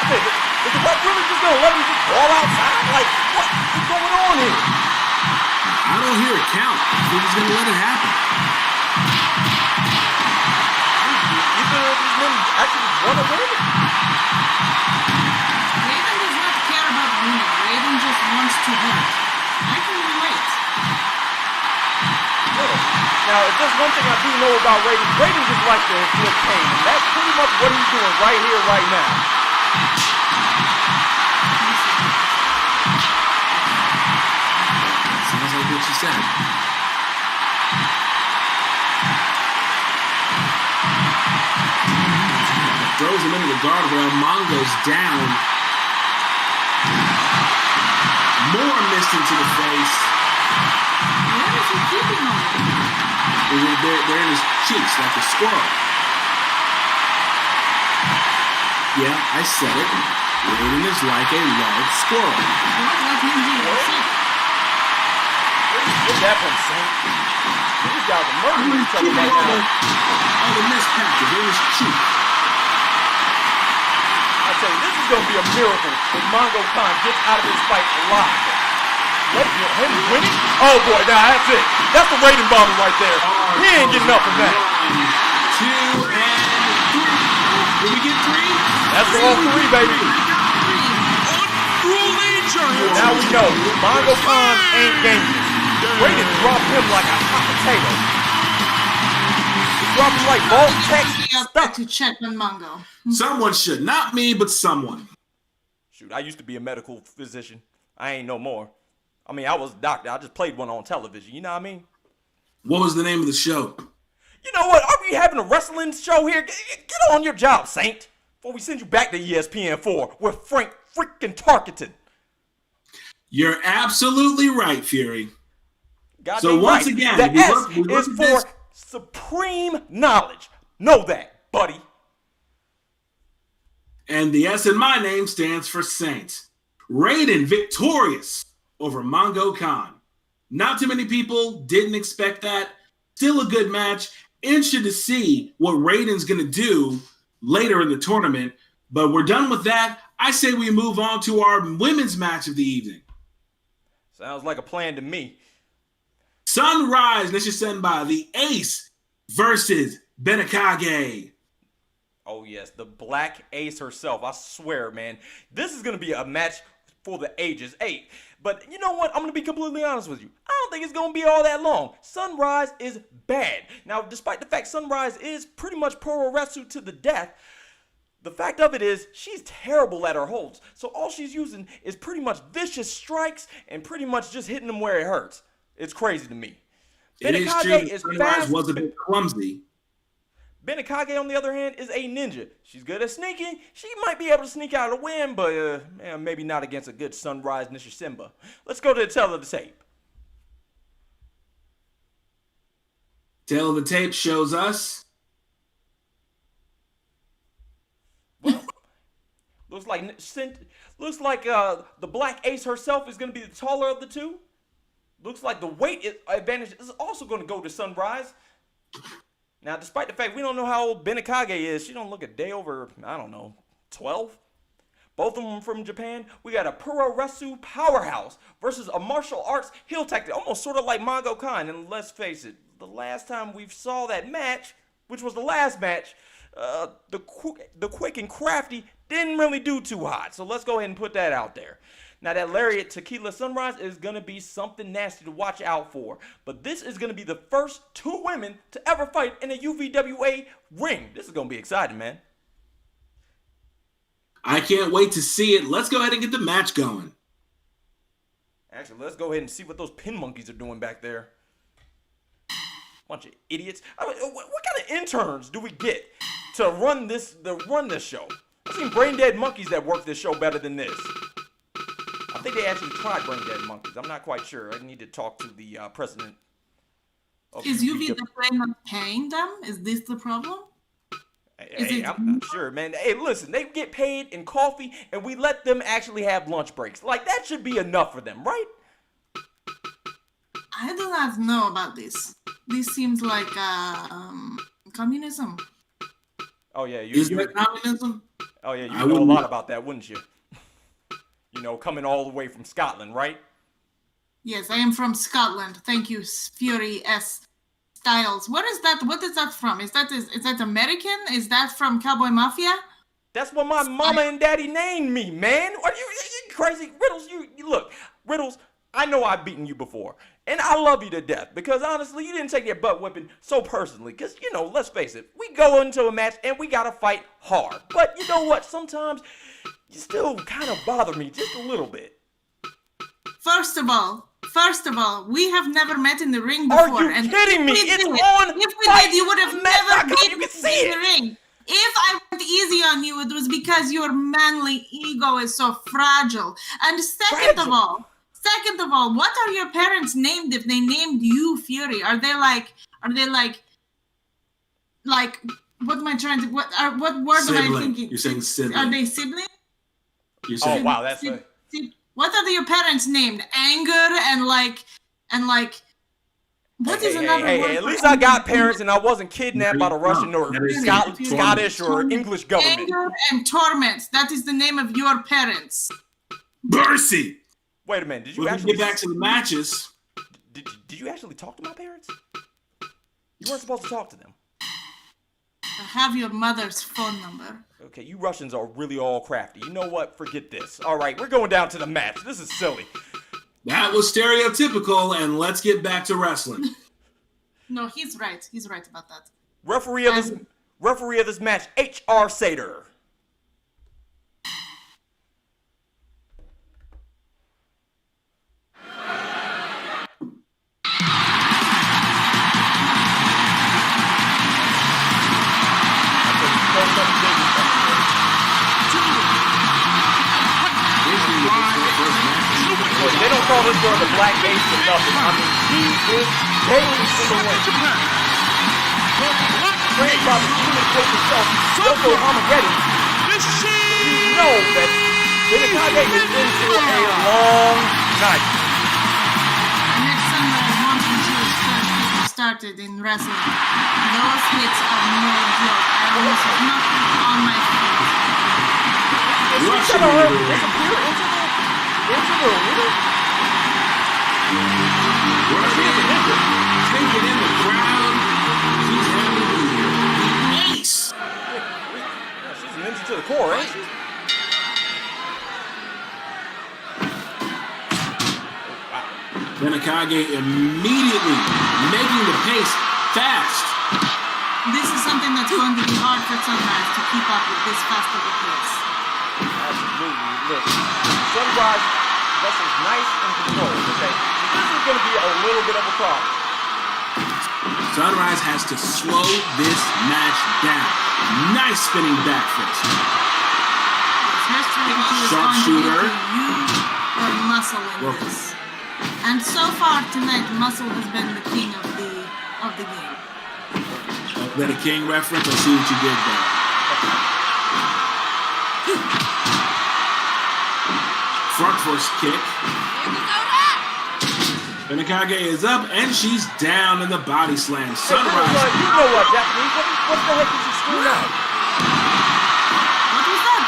Okay, is the ref really just gonna let him just ball outside? Like, what's going on here? I don't hear a count. I think he's going to let it happen. Either of these men actually want to win it. Raiden does not care about winning. Raiden just wants to hurt. I can relate. Now, if there's one thing I do know about Raiden, Raiden just likes to inflict pain, and that's pretty much what he's doing right here, right now. Sounds like what you said. Throws him into the guardrail. Mongo's down. More missed into the face. Where is he keeping him? They're in his cheeks like a squirrel. Yeah, I said it. Raiden is like a large squirrel. What him do? Where's that one, Saint? These guys are murdering each other right now. All the missed patches in his cheek. I tell you, this is going to be a miracle if Mongo Khan gets out of this fight alive. What? Him winning? Oh boy, now that's it. That's the Raiden bomber right there. He ain't getting up from that. 1, 2, and 3. Did we get 3? That's all 3, baby. Unruly giant. Now we know Mongo Khan ain't gaming. Raiden dropped him like a hot potato. He dropped him like Vault Tech stuff. To check on Mongo. Someone should. Not me, but someone. Shoot, I used to be a medical physician. I ain't no more. I mean, I was a doctor. I just played one on television. You know what I mean? What was the name of the show? You know what? Are we having a wrestling show here? Get on your job, Saint. Before we send you back to ESPN4 with Frank freaking Tarkenton. You're absolutely right, Fury. Goddamn So once right. again, the we S look is at for this. supreme knowledge. Know that, buddy. And the S in my name stands for Saint. Raiden victorious over Mongo Khan. Not too many people didn't expect that. Still a good match. Interested to see what Raiden's going to do later in the tournament. But we're done with that. I say we move on to our women's match of the evening. Sounds like a plan to me. Sunrise Nishisenbai, the Ace versus Benakage. Oh, yes, the Black Ace herself. I swear, man. This is going to be a match for the ages. Hey, but you know what? I'm going to be completely honest with you. I don't think it's going to be all that long. Sunrise is bad. Now, despite the fact Sunrise is pretty much pro-wrestler to the death, the fact of it is she's terrible at her holds. So all she's using is pretty much vicious strikes and pretty much just hitting them where it hurts. It's crazy to me. It is true that Sunrise was a bit clumsy. Benakage, on the other hand, is a ninja. She's good at sneaking. She might be able to sneak out a win, but maybe not against a good Sunrise Nishisenba. Let's go to the tail of the tape. Tail of the tape shows us. Well, looks like the Black Ace herself is going to be the taller of the two. Looks like the weight advantage is also going to go to Sunrise. Now, despite the fact we don't know how old Benakage is, she don't look a day over, 12. Both of them from Japan. We got a Puroresu powerhouse versus a martial arts heel tactic, almost sort of like Mongo Khan. And let's face it, the last time we saw that match, which was the last match, the quick and crafty didn't really do too hot. So let's go ahead and put that out there. Now, that Lariat Tequila Sunrise is going to be something nasty to watch out for. But this is going to be the first 2 women to ever fight in a UVWA ring. This is going to be exciting, man. I can't wait to see it. Let's go ahead and get the match going. Actually, let's go ahead and see what those pin monkeys are doing back there. Bunch of idiots. I mean, what kind of interns do we get to run this show? I've seen brain dead monkeys that work this show better than this. I think they actually tried brain dead monkeys. I'm not quite sure. I need to talk to the president. Is UVWA not paying them? Is this the problem? Hey, I'm sure, man. Hey, listen, they get paid in coffee, and we let them actually have lunch breaks. Like, that should be enough for them, right? I do not know about this. This seems like communism. Oh yeah, Isn't it communism? Oh yeah, you know a lot about that, wouldn't you? You know, coming all the way from Scotland, right? Yes, I am from Scotland. Thank you, Fury S. Styles. What is that? What is that from? Is that American? Is that from Cowboy Mafia? That's what my mama and daddy named me, man. Are you crazy? Riddles, you look, Riddles, I know I've beaten you before. And I love you to death because honestly, you didn't take your butt whipping so personally. Because, you know, let's face it, we go into a match and we got to fight hard. But you know what? Sometimes you still kind of bother me just a little bit. First of all, we have never met in the ring before. Are you kidding me? It's on. If we did, you would have never been in the ring. If I went easy on you, it was because your manly ego is so fragile. And second of all, what are your parents named if they named you Fury? Are they like what am I trying to what word am I thinking? You're saying sibling. Are they siblings? You're saying, oh wow, that's what are your parents named? Anger and like what is another word? Hey, at least I got parents and I wasn't kidnapped by the Russian or Scottish or English government. Anger and torment. That is the name of your parents. Mercy. Wait a minute. Did you When actually we get back to the matches? Did you actually talk to my parents? You weren't supposed to talk to them. I have your mother's phone number. Okay, you Russians are really all crafty. You know what? Forget this. All right, we're going down to the match. This is silly. That was stereotypical, and let's get back to wrestling. No, he's right. He's right about that. Referee of this match, H.R. Sater. They don't call this girl the Black Ace for nothing. I mean, she is daily in the ring. Trained by the human coach himself, Yoko Hamageddon. You know that Benekage is into a long night. Next summer, I want when she was first getting started in wrestling. Those hits are no joke. I almost knocked on my face. Is she gonna disappear into the arena? Thinking in the crowd, she's having the ace. Yeah, she's an ninja to the core, ain't she? Benekage immediately making the pace fast. This is something that's going to be hard for Sunrise to keep up with this fast of a pace. Absolutely. Look, Sunrise wrestles nice and controlled, okay? This is going to be a little bit of a problem. Sunrise has to slow this match down. Nice spinning back fist. Sharpshooter. You or Muscle in this. And so far tonight, Muscle has been the king of the game. Is that a king reference? I see what you did there. Front first kick. Benekage is up and she's down in the body slam. Sunrise. You know what, Japanese? What the heck is she screwing out? What was that?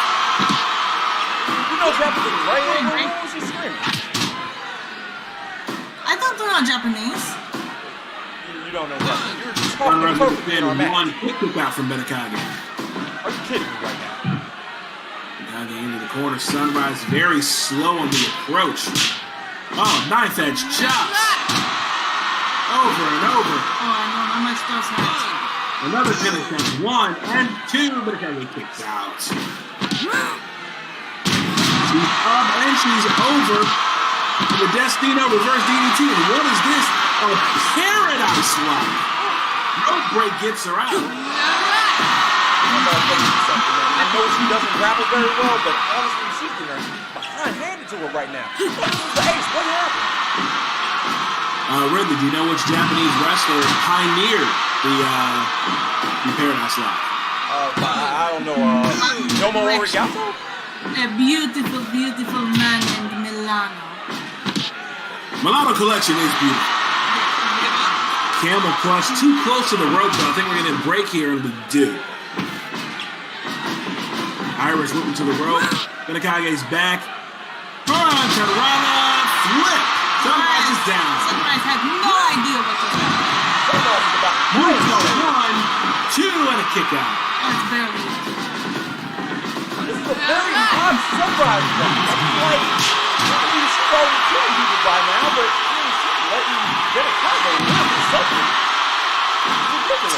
You know Japanese, right? What was she screaming? I don't know Japanese. You don't know Japanese. You're just Sunrise talking with perfect in our match. one quick kick out from Benekage. Are you kidding me right now? Benekage into the corner. Sunrise very slow on the approach. Oh, knife edge chops. Over and over. Oh, I know how much those hurt. Another pin attempt. 1 and 2. Benekage kicks out. She's up and she's over. The Destino reverse DDT. And what is this? A paradise lock. Rope break gets her out. I know she doesn't grapple very well, but honestly, she's getting behind-handed to her right now. The ace, what happened? Ridley, do you know which Japanese wrestler pioneered the Paradise Lock? I don't know. Yomo Origato? A beautiful, beautiful man named Milano. Milano Collection is beautiful. Camel Clutch too close to the rope, though. I think we're going to break here, and we do. Irish whipping to the rope. Benakage's back. Run, Tarana, flip. Sunrise is down. Sunrise had no idea what to do. One, two, and a kick out. That's barely it. This is a very odd Sunrise match. That's like, maybe you should already kill people by now, but letting Benakabe win or something.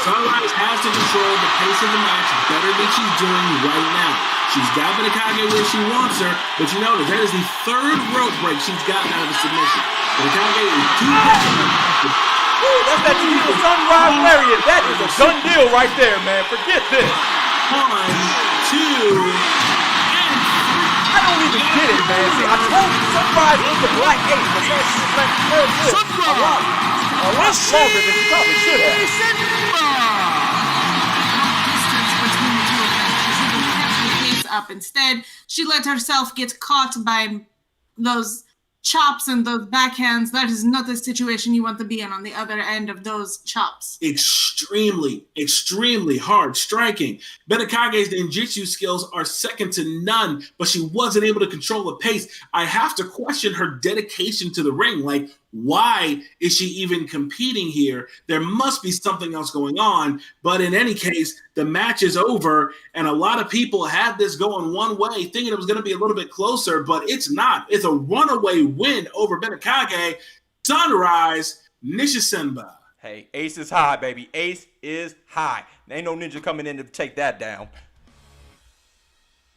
Sunrise has to control the pace of the match better than she's doing right now. She's got Benakage where she wants her, but you notice that is the third rope break she's gotten out of the submission. Benakage is too bad. That's that evil Sunrise Lariat. That is a done deal right there, man. Forget this. 1, 2, and I don't even get it, man. See, I told you Sunrise was the Black Ace, but man, she let her do it a lot longer than she probably should have. Distance between the two of them. She should have kept the pace up. Instead, she let herself get caught by those chops and those backhands. That is not the situation you want to be in on the other end of those chops. extremely, extremely hard striking. Benakage's ninjutsu skills are second to none, but she wasn't able to control the pace. I have to question her dedication to the ring. Like, why is she even competing here? There must be something else going on. But in any case, the match is over, and a lot of people had this going one way, thinking it was going to be a little bit closer, but it's not. It's a runaway win over Benakage. Sunrise, Nishisenba. Hey, Ace is high, baby. Ace is high. There ain't no ninja coming in to take that down.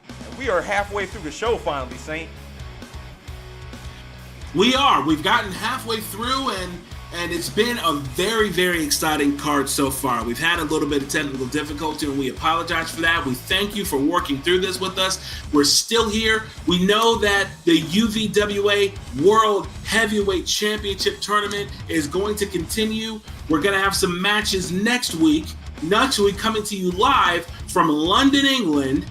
And we are halfway through the show finally, Saint. We are. We've gotten halfway through, and it's been a very, very exciting card so far. We've had a little bit of technical difficulty, and we apologize for that. We thank you for working through this with us. We're still here. We know that the UVWA World Heavyweight Championship Tournament is going to continue. We're going to have some matches next week. Next week, coming to you live from London, England,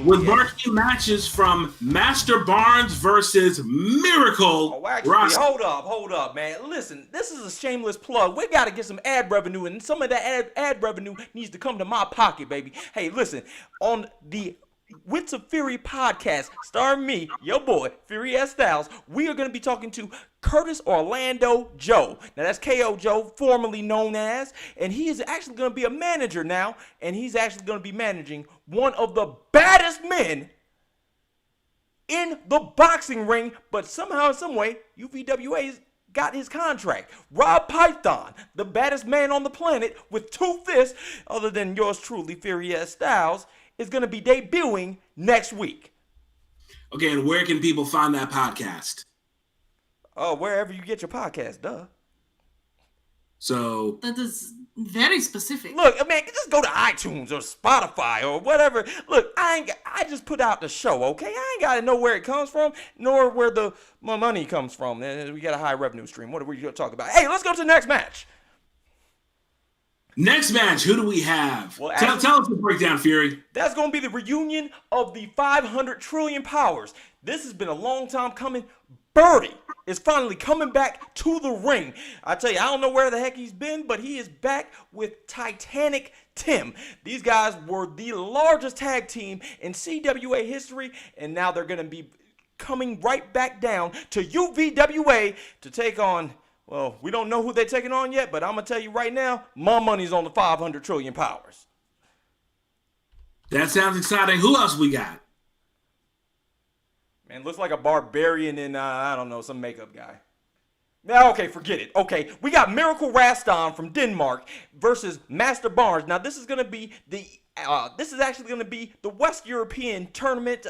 with marquee matches from Master Barnes versus Miracle. Oh, actually, hold up, man. Listen, this is a shameless plug. We got to get some ad revenue, and some of that ad revenue needs to come to my pocket, baby. Hey, listen, on the Wits of Fury podcast, starring me, your boy, Fury S. Styles, we are going to be talking to Curtis Orlando Joe. Now, that's KO Joe, formerly known as, and he is actually going to be a manager now, and he's actually going to be managing one of the baddest men in the boxing ring, but somehow, in some way, UPWA's got his contract. Rob Python, the baddest man on the planet with two fists, other than yours truly, Fury S. Styles, is going to be debuting next week. Okay, and where can people find that podcast? Oh, wherever you get your podcast, duh. So That is very specific. Look, man, just go to iTunes or Spotify or whatever. Look, I just put out the show, okay? I ain't got to know where it comes from, nor where my money comes from. We got a high revenue stream. What are we going to talk about? Hey, let's go to the next match. next match, who do we have? Well, tell us the breakdown, Fury. That's going to be the reunion of the 500 trillion powers. This has been a long time coming. Birdie is finally coming back to the ring. I tell you, I don't know where the heck he's been, but he is back with Titanic Tim. These guys were the largest tag team in CWA history, and now they're going to be coming right back down to UVWA to take on, well, we don't know who they're taking on yet, but I'm going to tell you right now, my money's on the 500 trillion powers. That sounds exciting. Who else we got? Man, looks like a barbarian in, I don't know, some makeup guy. Now, okay, forget it. Okay, we got Miracle Raston from Denmark versus Master Barnes. Now, this is going to be this is actually going to be the West European Tournament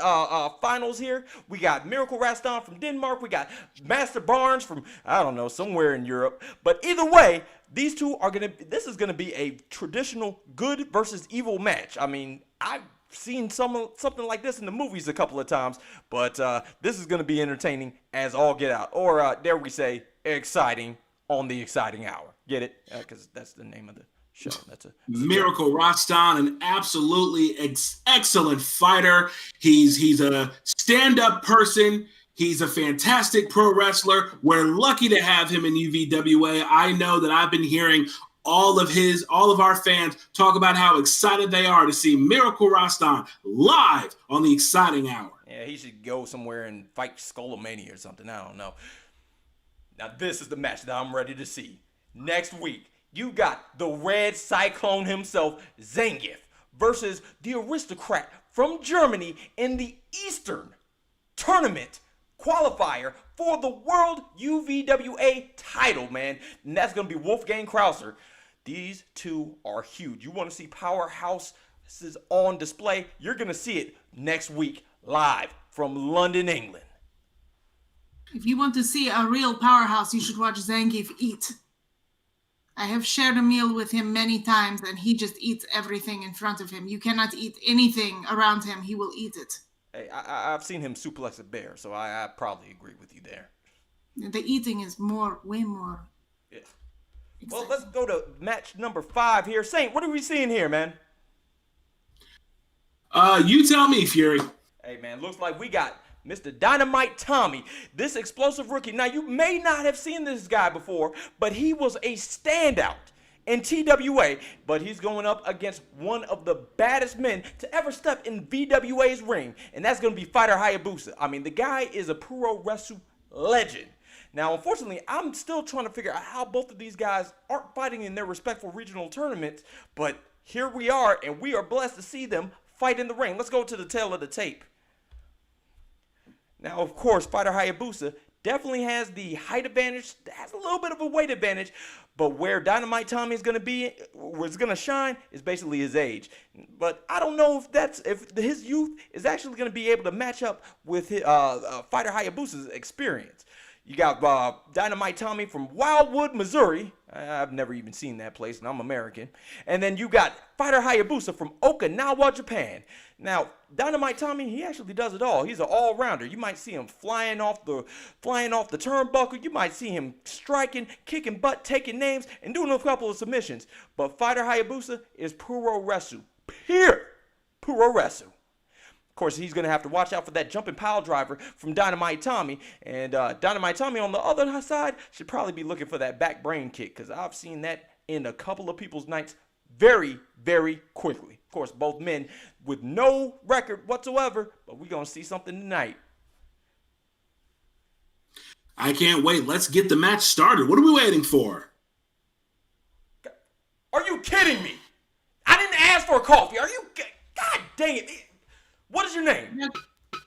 finals here. We got Miracle Raston from Denmark. We got Master Barnes from, I don't know, somewhere in Europe. But either way, these two are going to, this is going to be a traditional good versus evil match. I mean, I've seen something like this in the movies a couple of times, but this is going to be entertaining as all get out. Or dare we say, exciting on the exciting hour. Get it? Because that's the name of show. That's a Miracle Rostan, an absolutely excellent fighter. He's a stand-up person. He's a fantastic pro wrestler. We're lucky to have him in UVWA. I know that I've been hearing all of our fans talk about how excited they are to see Miracle Rostan live on the Exciting Hour. Yeah, he should go somewhere and fight Skullomania or something. I don't know. Now, this is the match that I'm ready to see. Next week, you got the Red Cyclone himself, Zangief, versus the Aristocrat from Germany in the Eastern Tournament qualifier for the World UVWA title, man. And that's going to be Wolfgang Krauser. These two are huge. You want to see powerhouses on display? You're going to see it next week live from London, England. If you want to see a real powerhouse, you should watch Zangief eat. I have shared a meal with him many times, and he just eats everything in front of him. You cannot eat anything around him. He will eat it. Hey, I've seen him suplex a bear, so I probably agree with you there. The eating is way more. Yeah. Well, let's go to match number 5 here. Saint, what are we seeing here, man? You tell me, Fury. Hey, man, looks like we got Mr. Dynamite Tommy, this explosive rookie. Now, you may not have seen this guy before, but he was a standout in TWA, but he's going up against one of the baddest men to ever step in VWA's ring, and that's going to be Fighter Hayabusa. I mean, the guy is a pro wrestling legend. Now, unfortunately, I'm still trying to figure out how both of these guys aren't fighting in their respectful regional tournaments, but here we are, and we are blessed to see them fight in the ring. Let's go to the tail of the tape. Now, of course, Fighter Hayabusa definitely has the height advantage, has a little bit of a weight advantage, but where Dynamite Tommy is going to be, where it's going to shine, is basically his age. But I don't know if his youth is actually going to be able to match up with Fighter Hayabusa's experience. You got Dynamite Tommy from Wildwood, Missouri. I've never even seen that place, and I'm American. And then you got Fighter Hayabusa from Okinawa, Japan. Now, Dynamite Tommy, he actually does it all. He's an all-rounder. You might see him flying off the turnbuckle. You might see him striking, kicking butt, taking names, and doing a couple of submissions. But Fighter Hayabusa is puro wrestle. Pure puro wrestle. Of course, he's going to have to watch out for that jumping pile driver from Dynamite Tommy. And Dynamite Tommy, on the other side, should probably be looking for that back brain kick, because I've seen that in a couple of people's nights very, very quickly. Of course, both men with no record whatsoever, but we're going to see something tonight. I can't wait. Let's get the match started. What are we waiting for? Are you kidding me? I didn't ask for a coffee. Are you? God dang it. What is your name?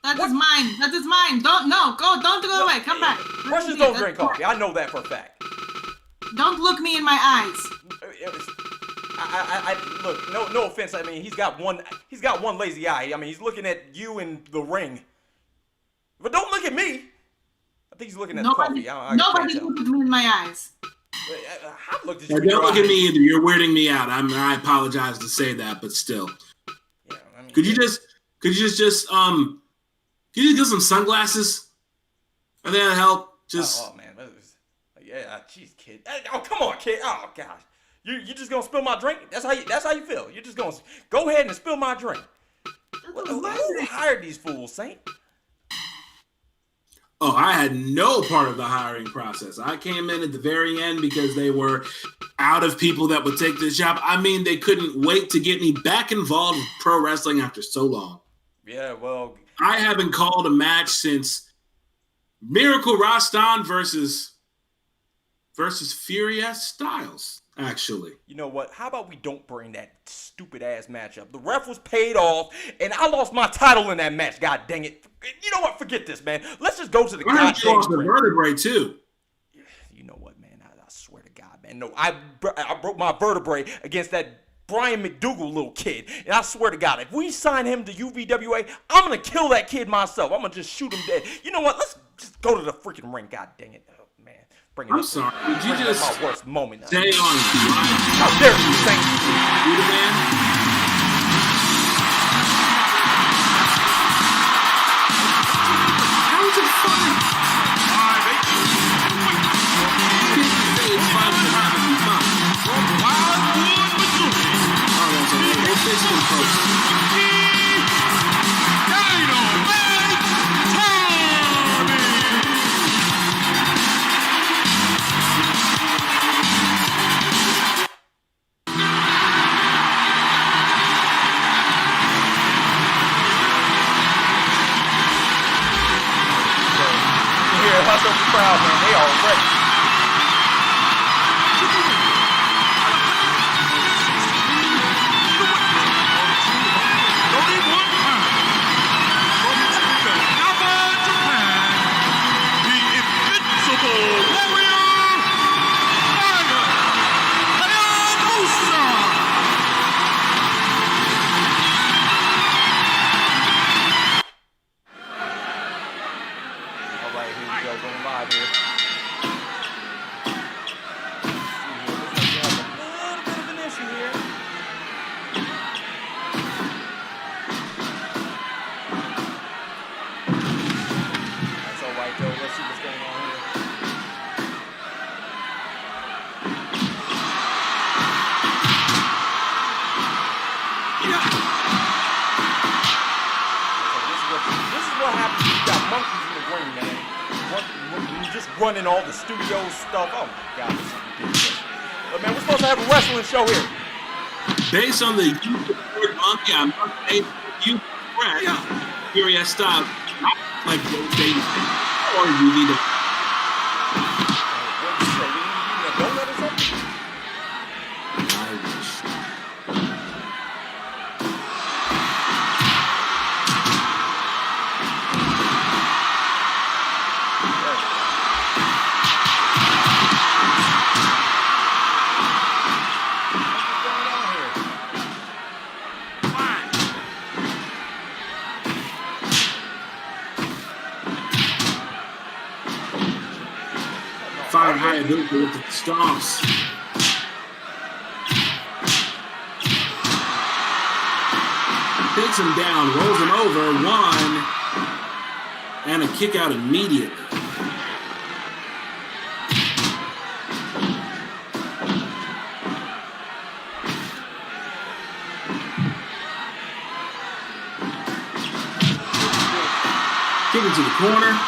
That is mine. That is mine. Don't go away. Come back. Russians don't drink coffee. I know that for a fact. Don't look me in my eyes. Look, no offense. I mean, he's got one lazy eye. I mean, he's looking at you in the ring. But don't look at me. I think he's looking at the coffee. Nobody looked at me in my eyes. I looked at you. Don't look at me either. You're weirding me out. I apologize to say that, but still. Yeah, I mean, Could you just get some sunglasses? I think that'd help. Just. Oh man, yeah, jeez, kid. Oh, come on, kid. Oh gosh, you just gonna spill my drink? That's how you feel. You're just gonna go ahead and spill my drink. Who hired these fools, Saint? Oh, I had no part of the hiring process. I came in at the very end because they were out of people that would take this job. I mean, they couldn't wait to get me back involved with pro wrestling after so long. Yeah, well, I haven't called a match since Miracle Rostan versus Furious Styles, actually. You know what? How about we don't bring that stupid ass match up? The ref was paid off, and I lost my title in that match. God dang it! You know what? Forget this, man. Let's just go to the goddamn you lost the vertebrae too. You know what, man? I swear to God, man. No, I broke my vertebrae against that Brian McDougal little kid, and I swear to God, if we sign him to UVWA, I'm gonna kill that kid myself. I'm gonna just shoot him dead. You know what? Let's just go to the freaking ring. God dang it, oh, man. I'm sorry. Did you just my worst moment? Stay on. How dare you, Saint? You the man? How is it fun? From Wildwood, running all the studio stuff. Oh my God, this is ridiculous. But man, we're supposed to have a wrestling show here. Based on the word monkey, I'm not saying you correct. Furious style. Like they or you need to. What did you say? You need a donut or something? I wish. Fire Hayabusa with the stomps. Takes him down, rolls him over, one, and a kick out immediately. Kick into the corner.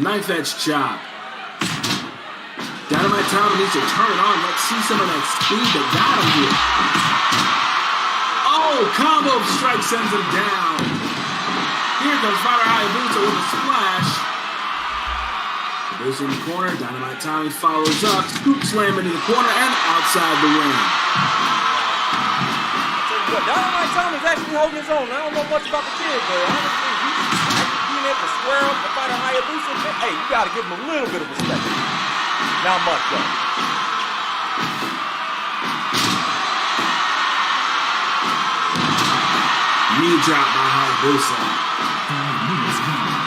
Knife edge chop. Dynamite Tom needs to turn it on. Let's see some of that speed that got him here. Oh, combo strike sends him down. Here comes Fire Hayabusa with a splash. Goes in the corner. Dynamite Tommy follows up. Scoop slam into the corner and outside the ring. But Dynamite Tommy's actually holding his own. I don't know much about the kid, but honestly, he's being able to square up and fight a Hayabusa. Hey, you gotta give him a little bit of respect. Not much, though. Knee drop by Hayabusa.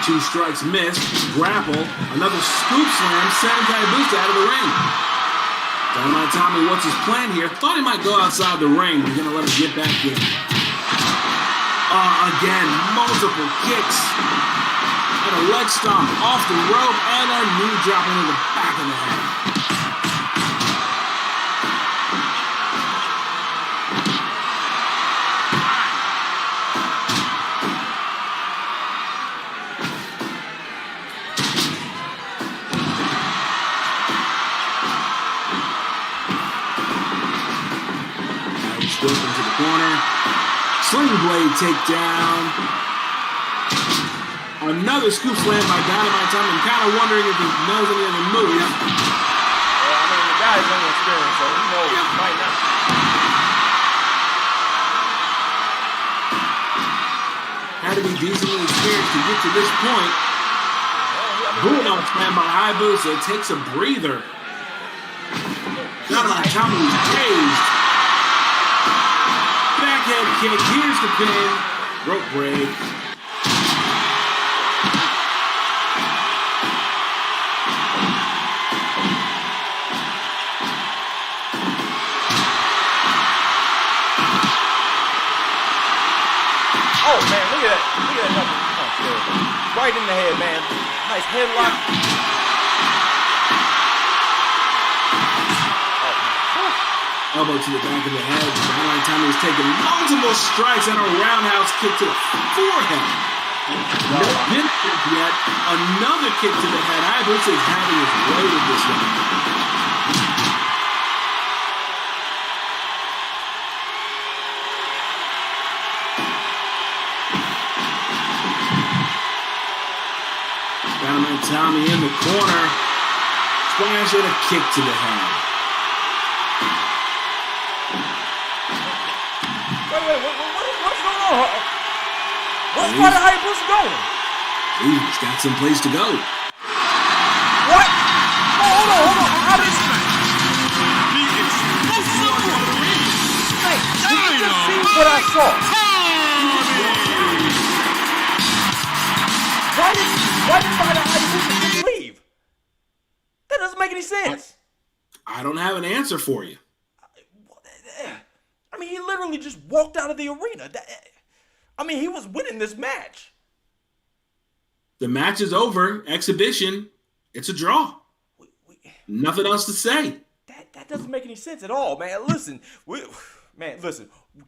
2 strikes missed. Grapple. Another scoop slam sends Hayabusa out of the ring. Dynamite Tommy, what's his plan here? Thought he might go outside the ring. We're going to let him get back in. Again, multiple kicks. And a leg stomp off the rope and a knee drop into the back of the head. Into the corner. Sling blade takedown. Another scoop slam by Dynamite Tom. I'm kind of wondering if he knows any of the moves. Yeah, I mean, the guy's inexperienced, so who knows? He might not. Had to be decently experienced to get to this point. Bulldog slam by Hayabusa takes a breather. Dynamite Tommy was dazed. Backhand kick, here's the pin, rope break. Oh man, look at that number punch there. Right in the head, man. Nice headlock. Elbow to the back of the head. Dynamite Tommy is taking multiple strikes and a roundhouse kick to the forehead. No benefit yet. Another kick to the head. Hayabusa is having his way with this one. Dynamite Tommy in the corner. Splash and a kick to the head. Wait, what's going on? Where's Fire Hayabusa going? He's got some place to go. What? Oh, hold on. How did The explosive referee, Hey, did you just see what I saw? Why did Fire Hayabusa just leave? That doesn't make any sense. I don't have an answer for you. I mean, he literally just walked out of the arena. I mean, he was winning this match. The match is over. Exhibition. It's a draw. Nothing else to say. That doesn't make any sense at all, man. Listen.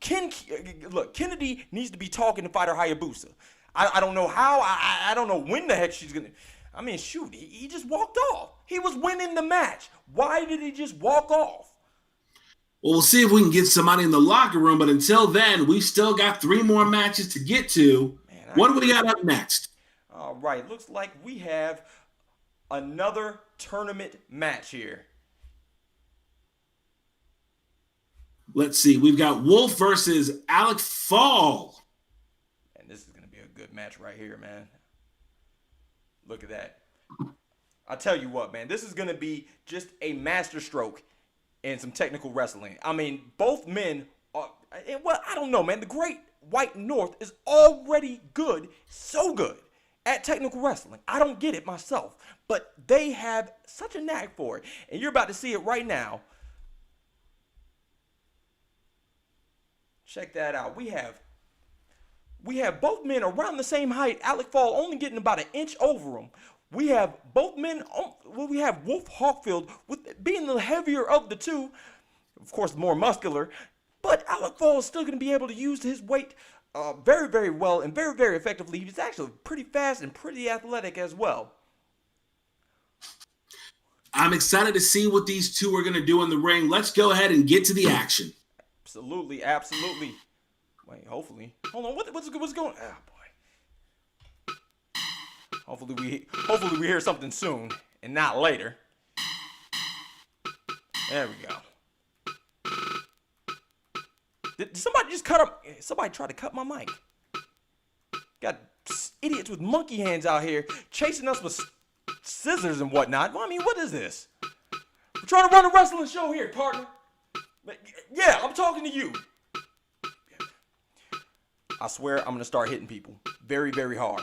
Kennedy needs to be talking to Fighter Hayabusa. I don't know how. I don't know when the heck she's gonna. I mean, shoot, he just walked off. He was winning the match. Why did he just walk off? Well, we'll see if we can get somebody in the locker room, but until then, we've still got 3 more matches to get to. Man, what do we got up next? All right, looks like we have another tournament match here. Let's see. We've got Wolf versus Alec Fall. And this is going to be a good match right here, man. Look at that. I tell you what, man, this is going to be just a masterstroke in some technical wrestling. I mean, both men are, well, I don't know, man. The Great White North is already good, so good at technical wrestling. I don't get it myself, but they have such a knack for it. And you're about to see it right now. Check that out. We have both men around the same height. Alec Fall only getting about an inch over him. We have both men. Well, we have Wolf Hawkfield with being the heavier of the two, of course, more muscular. But Alec Fall is still going to be able to use his weight very, very well and very, very effectively. He's actually pretty fast and pretty athletic as well. I'm excited to see what these two are going to do in the ring. Let's go ahead and get to the action. Absolutely, absolutely. Wait, hopefully. Hold on, what's going on? Oh, boy. Hopefully we hear something soon and not later. There we go. Did somebody just cut up? Somebody tried to cut my mic. Got idiots with monkey hands out here chasing us with scissors and whatnot. Well, I mean, what is this? We're trying to run a wrestling show here, partner. Yeah, I'm talking to you. I swear I'm going to start hitting people very, very hard.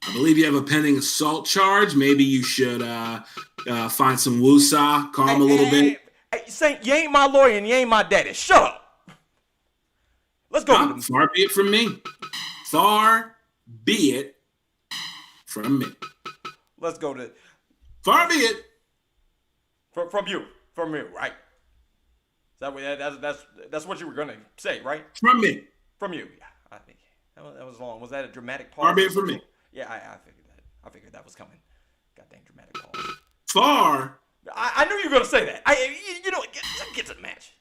I believe you have a pending assault charge. Maybe you should find some woosah, calm a little bit. Hey, Saint, you ain't my lawyer and you ain't my daddy. Shut up. Let's go. Far be it from me. Far be it from me. Let's go to. Far be it. From you, right? Is that what that's what you were gonna say, right? From me, from you. Yeah, I think that was long. Was that a dramatic pause? Far be it from me. Yeah, I figured that. I figured that was coming. Goddamn dramatic pause. Far. I knew you were gonna say that. You know, get to the match.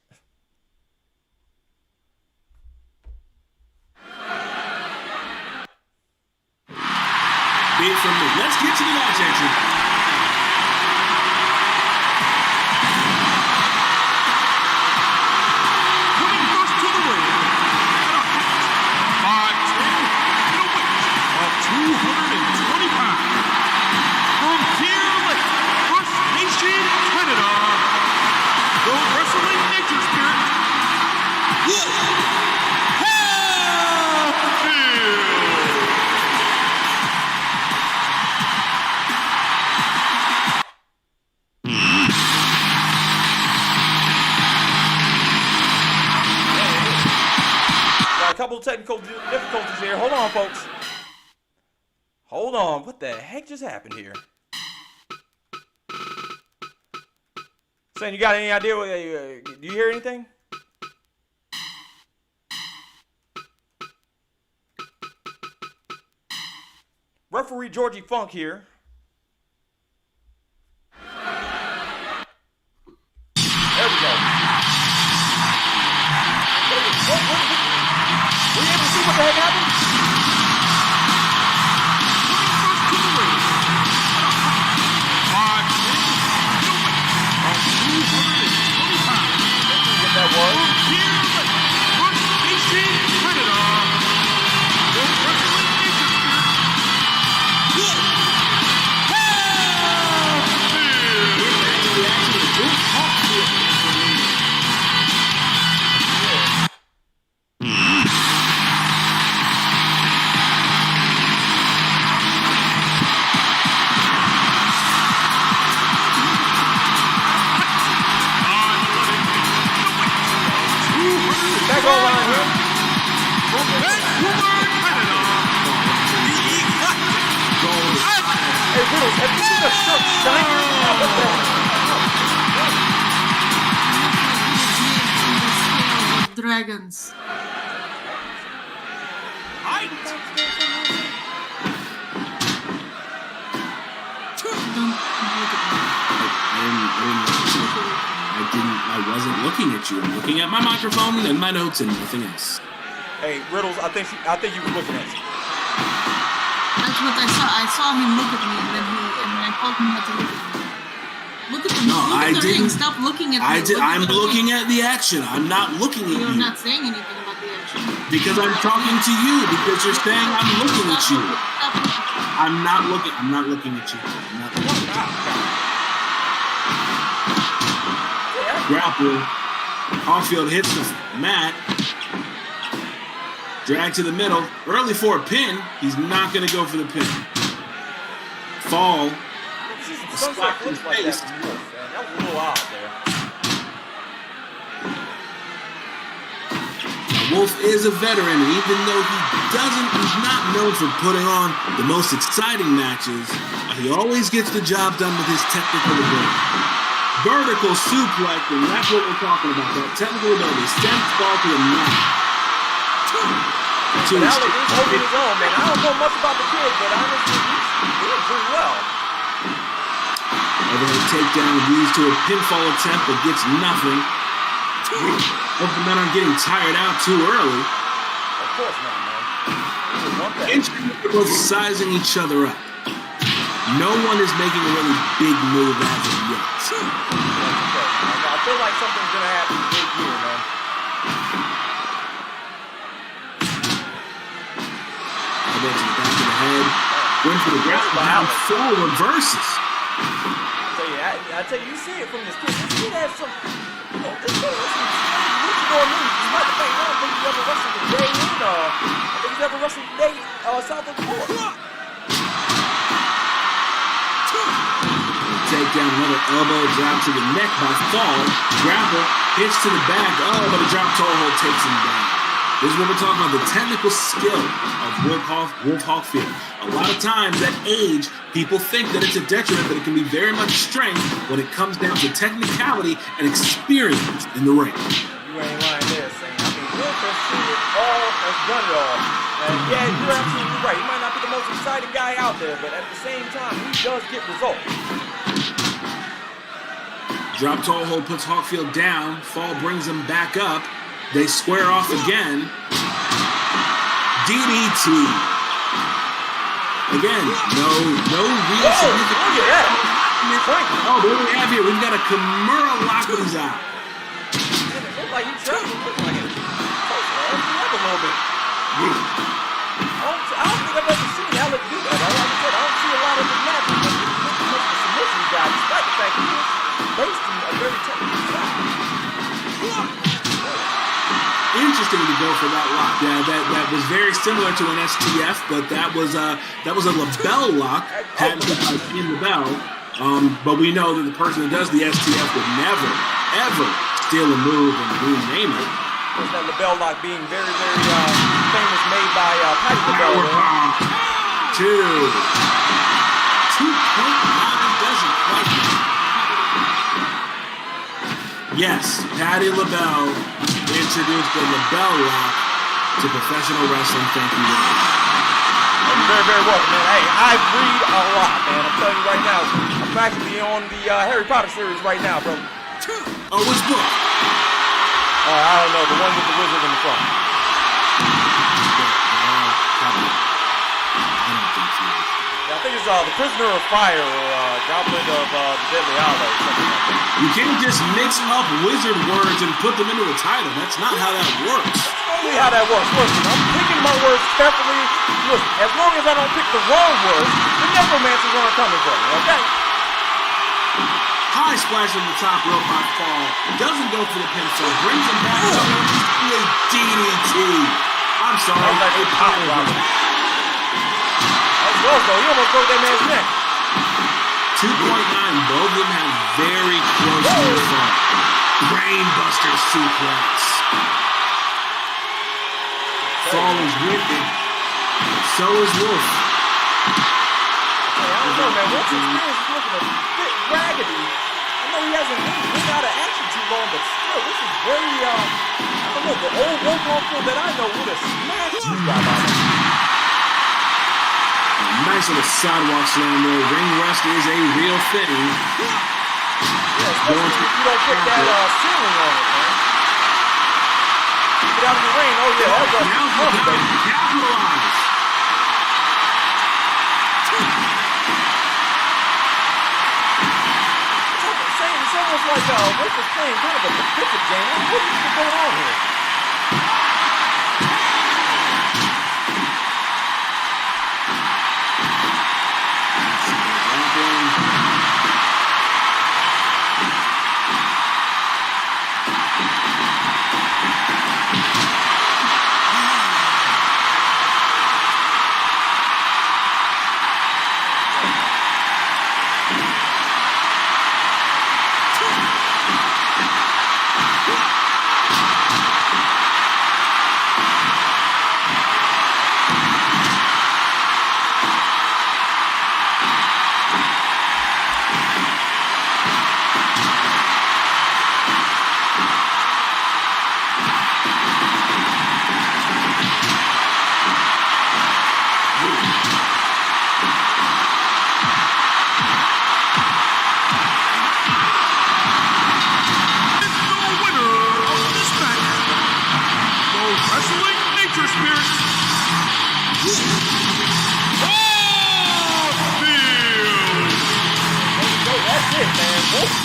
Be it from me. Let's get to the match, action. Couple technical difficulties here. Hold on, folks. Hold on. What the heck just happened here? Saying, you got any idea? Do you hear anything? Referee Georgie Funk here. There we go. Were you able to see what the heck happened? Get that was. Back all around here. Hey, Riddles, have you seen the shirt shining? What the Dragons. fight! I wasn't looking at you. I'm looking at my microphone and my notes and nothing else. Hey, Riddles, I think you were looking at you. That's what I saw. I saw him look at me, and I told him not to look at me. Look at the, No, look I at the ring. didn't. Stop looking at me. I'm looking at the action. I'm not looking at You're you. not saying anything about the action. Because I'm talking to you. Because you're saying I'm looking at you. Stop looking. I'm not looking at you. I'm not looking at you. Grapple. Caulfield hits the mat. Drag to the middle. Early for a pin. He's not going to go for the pin. Fall. Sunset looks like that from Wolf, man. That was a little odd there. Wolf is a veteran, and even though he's not known for putting on the most exciting matches, he always gets the job done with his technical ability. Vertical suplex, and that's what we're talking about. That technical ability. Sends ball to the mat. But Alec is holding his own, man. I don't know much about the kid, but honestly, he's doing pretty well. Overhead takedown leads to a pinfall attempt, but gets nothing. Both the men are getting tired out too early. Of course not, man. They're both sizing each other up. No one is making a really big move as of yet. I feel like something's going to happen big here, man. Elbow to the back of the head. Went for the ground. Now full reverses. I tell you, you see it from this kid. This kid has some, this kid has some luchador moves. Despite the fact I don't think he's ever wrestled a day in, I think he's ever wrestled a day south of Florida. Take down another elbow, drop to the neck by Fall. Grapple, hits to the back. Oh, but a drop toe hold takes him down. This is what we're talking about, the technical skill of Wolf Hochfield. A lot of times at age, people think that it's a detriment, but it can be very much strength when it comes down to technicality and experience in the ring. You ain't lying there, Saint. I mean, Wolf has seen it all, has done it all. And yeah, you're absolutely right. He might not be the most exciting guy out there, but at the same time, he does get results. Drop toe hold puts Hochfield down. Fall brings him back up. They square off again. DDT. Again, no real significant. Look at that. Oh, what do we have here? We've got a Kimura lock with his eye. It looked like he tried to look like it. Up a little bit. I don't think I've ever seen Alec do that. Like I said, I don't see a lot of his matches, but he's much of a submission guy, despite the fact he is based in a very technical style. Interesting to go for that lock. Yeah, that was very similar to an STF, but that was a LaBelle lock patented by Ian LaBelle. But we know that the person that does the STF would never, ever steal a move and rename it. Of course, that LaBelle lock being very, very famous, made by Patty LaBelle. 2.9 doesn't quite. Yes, Patty LaBelle introduced the LaBelle lock to professional wrestling. Thank you very much. You're very, very welcome, man. Hey, I read a lot, man. I'm telling you right now. I'm actually on the Harry Potter series right now, bro. Oh, which book? I don't know. The one with the wizard in the front. I think it's The Prisoner of Fire or Goblet of the Deadly Hollow or something like that. You can't just mix up wizard words and put them into a title. That's not how that works. That's only how that works. Listen, I'm picking my words carefully. Listen, as long as I don't pick the wrong words, the necromancers aren't coming for me, okay? High splash on the top rope by Fall. Doesn't go for the pinfall. Brings him back up. A DDT. I'm sorry. That was like a pop rock. That was close, though. He almost broke that man's neck. 2.9. Both of them have very close to the fall. Brainbuster suplex. Fall is winded. So is Wolf. Hey, I don't know, man. Wolf's experience is looking a bit raggedy. I know he hasn't been out of action too long, but still, this is very, I don't know, the old Wolf Hochfield that I know would have smashed this guy by now. Nice little sidewalk slam there. Ring rust is a real thing. Yeah, especially if you don't put that ceiling on it, man. Get out of the ring. Oh, yeah, that's a Now's the time to capitalize. It's almost like Wolf is playing kind of a defensive game. What is going on here?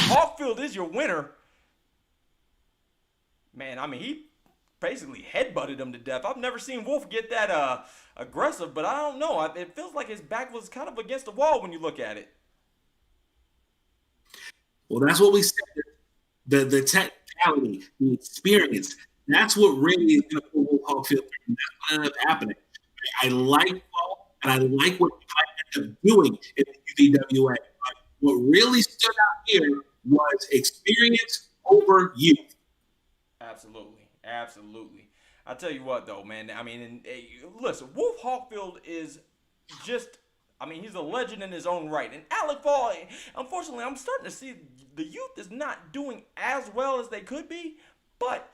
Hawkfield is your winner. Man, I mean, he basically headbutted him to death. I've never seen Wolf get that aggressive, but I don't know. It feels like his back was kind of against the wall when you look at it. Well, that's what we said. The technicality, the experience, that's what really is going to pull Wolf Hawkfield through. That's what ended up happening. I like Wolf, and I like what he ended up doing in the UPWA. What really stood out here was experience over youth. Absolutely. Absolutely. I tell you what, though, man. I mean, listen, Wolf Hawkfield is just, I mean, he's a legend in his own right. And Alec Fall, unfortunately, I'm starting to see the youth is not doing as well as they could be. But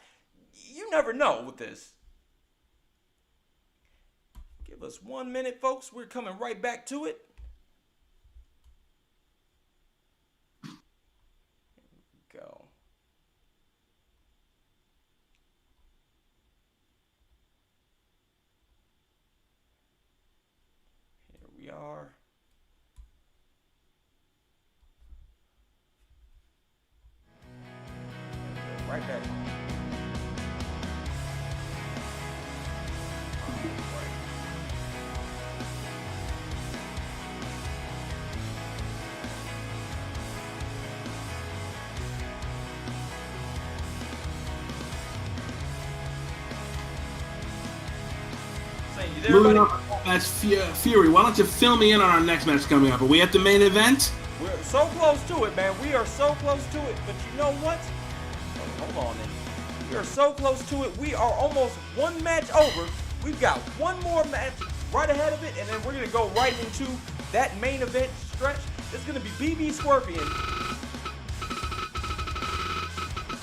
you never know with this. Give us 1 minute, folks. We're coming right back to it. Go. Here we are. Right back. Moving on, that's Fury. Why don't you fill me in on our next match coming up? Are we at the main event? We're so close to it, man. We are so close to it. But you know what? Oh, hold on, man. We are so close to it. We are almost one match over. We've got one more match right ahead of it, and then we're going to go right into that main event stretch. It's going to be BB Scorpion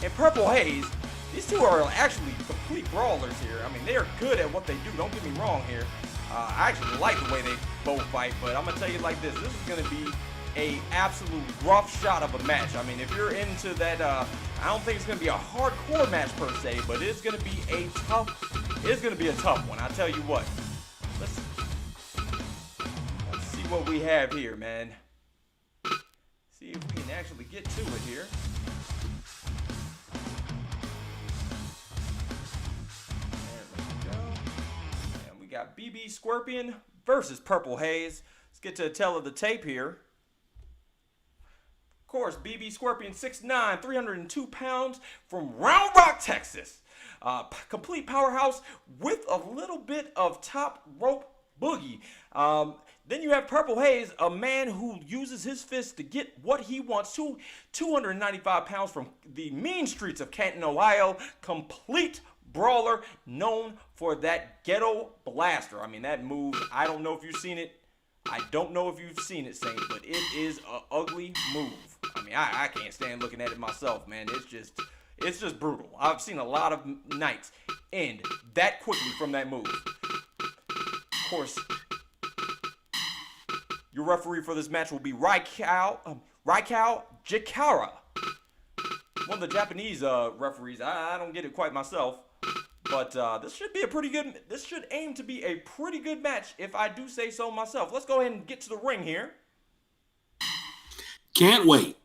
and Purple Haze. These two are actually complete brawlers here. I mean, they are good at what they do. Don't get me wrong here. I actually like the way they both fight, but I'm going to tell you like this. This is going to be a absolute rough shot of a match. I mean, if you're into that, I don't think it's going to be a hardcore match per se, but it's going to be a tough one. I'll tell you what. Let's see what we have here, man. See if we can actually get to it here. Got BB Scorpion versus Purple Haze. Let's get to the tail of the tape here. Of course, BB Scorpion 6'9", 302 pounds from Round Rock, Texas. Complete powerhouse with a little bit of top rope boogie. Then you have Purple Haze, a man who uses his fists to get what he wants. 295 pounds from the mean streets of Canton, Ohio. Complete brawler known for that ghetto blaster. I mean, that move, I don't know if you've seen it. I don't know if you've seen it, Saint, but it is an ugly move. I mean, I can't stand looking at it myself, man. It's just brutal. I've seen a lot of nights end that quickly from that move. Of course, Your referee for this match will be Raikau Jikara. One of the Japanese referees. I don't get it quite myself. But this should be a pretty good, this should aim to be a pretty good match if I do say so myself. Let's go ahead and get to the ring here. Can't wait.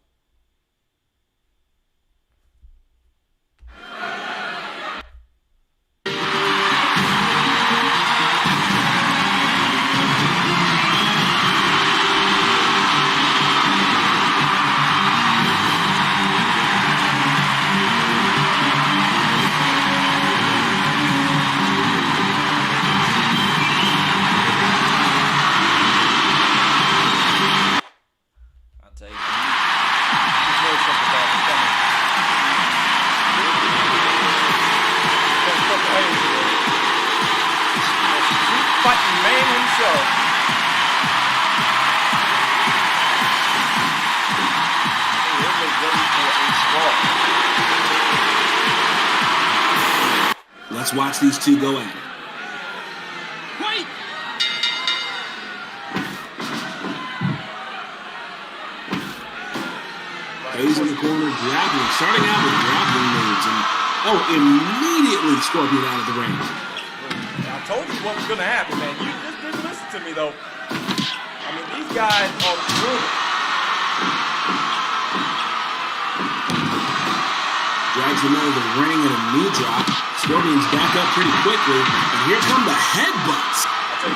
Let's watch these two go at it. Wait! Hayes in the corner, grappling, starting out with grappling moves, and immediately Scorpion out of the ring. I told you what was gonna happen, man. You just didn't listen to me, though. I mean, these guys are brutal. Drags him out of the ring and a knee drop. Scorpion's back up pretty quickly, and here come the headbutts.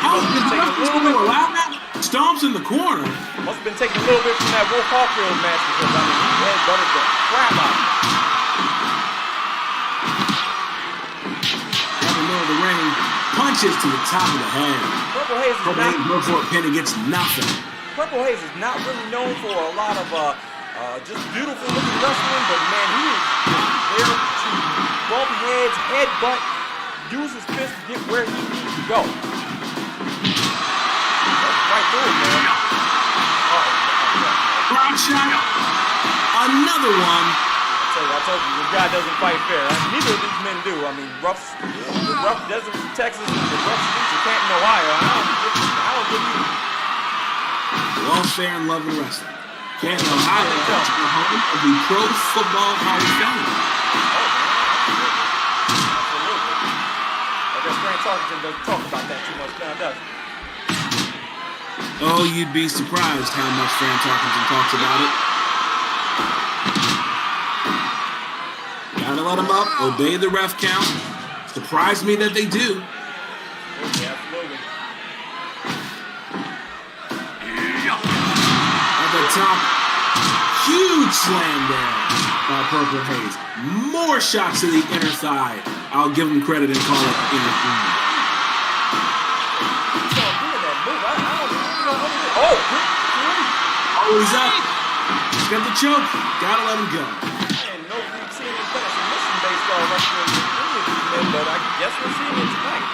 Oh, is the ref going to allow that? Stomps in the corner. Must have been taking a little bit from that Wolf Hawkfield match because, I mean, he headbutted the crap out of him. Out in the middle of the ring, punches to the top of the head. Purple Haze is not... goes for a pin and gets nothing. Purple Haze is not really known for a lot of just beautiful looking wrestling, but man, he is there to bump heads, headbutt, use his fist to get where he needs to go. That's right through it, man. Crowd shot. Another one. I told you, this guy doesn't fight fair. Neither of these men do. I mean, the rough deserts of Texas and the rough streets of Canton, Ohio. I don't give you. All fair and love in wrestling. Canton, Ohio, that's the home of the Pro Football Hall of Fame. Absolutely. I guess Grant Tarkington doesn't talk about that too much now, does he? Oh, you'd be surprised how much Fran Tarkington talks about it. Gotta let them up, obey the ref count. Surprised me that they do. Absolutely. At the top, huge slam there by Purple Haze. More shots to the inner thigh. I'll give him credit and call it inner thigh. Oh, he's up. He's got the choke. Gotta let him go. And no, we've seen him finish a mission baseball wrestling with any of these men, but I guess we're seeing it tonight.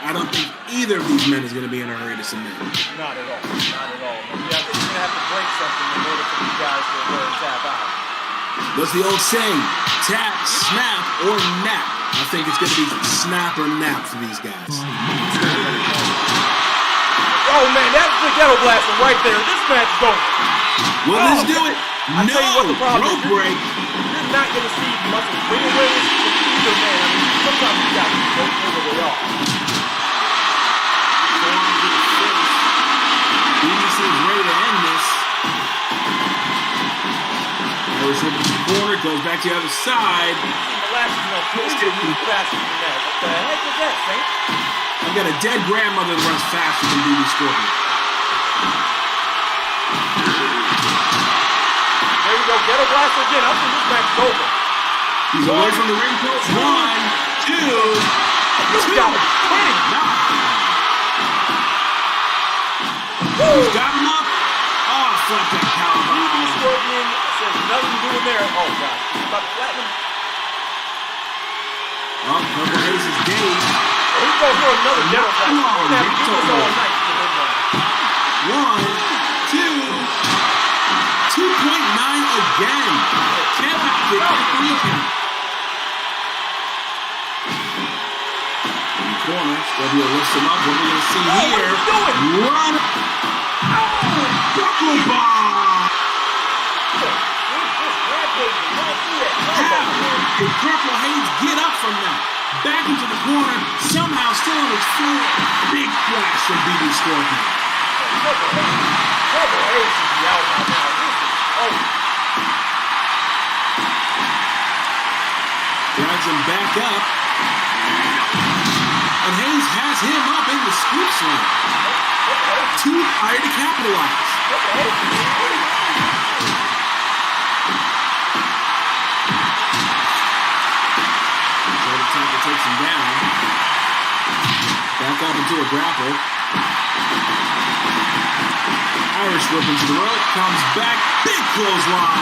I don't think either of these men is going to be in a hurry to submit. Not at all. Not at all. Yeah, I think you're going to have to break something in order for these guys to go and tap out. What's the old saying? Tap, snap, or nap. I think it's going to be snap or nap for these guys. Oh, man, that's the ghetto blaster right there. This match is over. Will this do it? No, rope break. You're not going to see much of bring away this from either man. I mean, sometimes you got to go where they are. BBC is ready to end this. Goes over to the corner, goes back to the other side. The last is no faster than that. What the heck is that, Saint? I've got a dead grandmother that runs faster than BB Scorpion. There you go, ghetto blaster again. I think this match is over. He's away from the ring post. 1, 2. You got him. He's got him up. Oh, flip that powerbomb. BB Scorpion says nothing doing there. Oh, God. He's about to flatten him. Oh, Purple Haze is dazed. He's going for another ghetto blaster. He's going to have to do this all night. 1, 2. 2.9 again. Can't get the 3 count. In the corner, Scorpio lifts him up. What are we going to see here? What are you doing? Run! Buckle bomb! How did Purple Haze get up from that? Back into the corner, somehow still on his floor. Big flash from BB Scorpion. Purple Haze should be out by now. This is over. Drags him back up. And Hayes has him up in the scoop slam. Too high to capitalize. Taker takes him down. Back up into a grapple. Irish whip into the rope. Comes back. Big clothesline.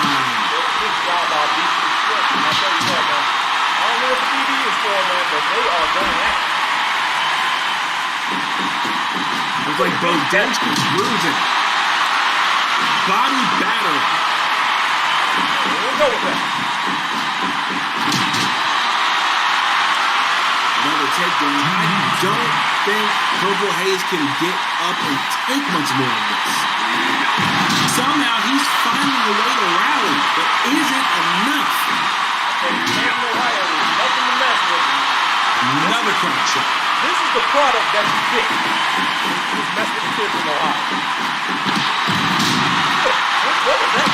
Good job by BB. I'll tell you what, man. I don't know what the BB is for, man, but they are going at it. Looks like Bo Densky's bruising. Body battering. We'll go with that. Another takedown. I don't think Purple Haze can get up and take much more of this. Somehow he's finding a way to rally, but isn't enough. Another crowd shot. This is the product that you get. Just mess with the kid from Ohio. What was that?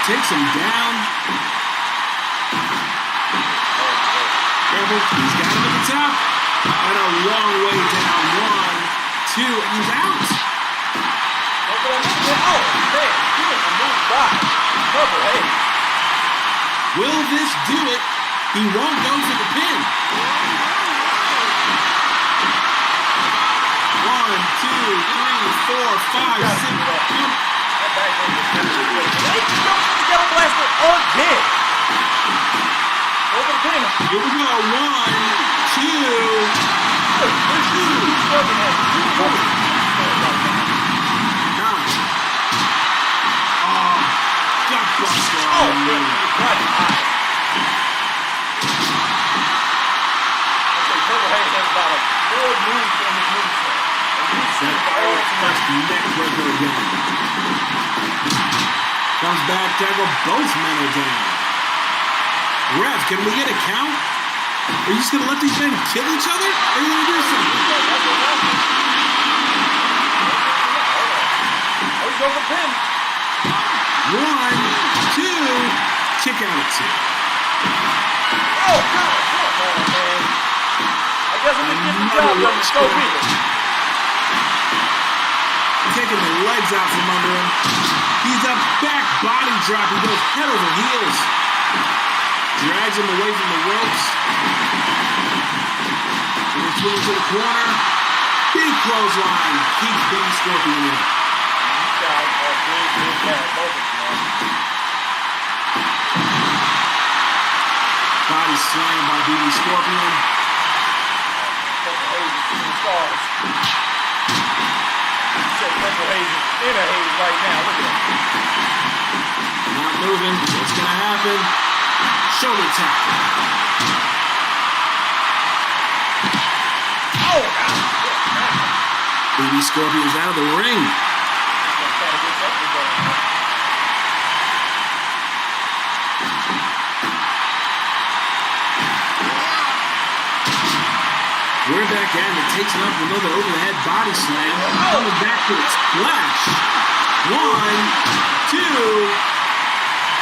Takes him down. Careful. He's got him at the top. And a long way down. 1, 2, and he's out. Oh, man. He was moved by Purple Haze. Will this do it? He won't go for the pin. 1, 2, 3, 4, 5, 6. Double blaster again. Over the pin. Here we go. 1, 2. Gutbuster. Oh, good. Right eye. Purple Haze has about 4 moves in his moveset. And we've seen all First neck breaker again. Comes back, tackle, both men are down. Rev, can we get a count? Are you just going to let these men kill each other? Or are you going to do something? Oh, he's over the pin. 1, 2, kick out at 2. Oh, God. Come on, man. I guess I'm going to get the job done. So be it. Taking the legs out from under him. He's a back body drop. He goes head over heels. Drags him away from the ropes. And he's moving to the corner. Big clothesline. Keeps BB Scorpion in. These guys are big bad moments, man. Body slammed by BB Scorpion. Purple Haze is in the stars. You said Purple Haze is in a haze right now. Look at him. Not moving. What's going to happen? Shoulder tackle. Oh, God. BB Scorpion's out of the ring. We're back at it. Takes it up with another over-the-head body slam. Coming back to its splash. 1, 2.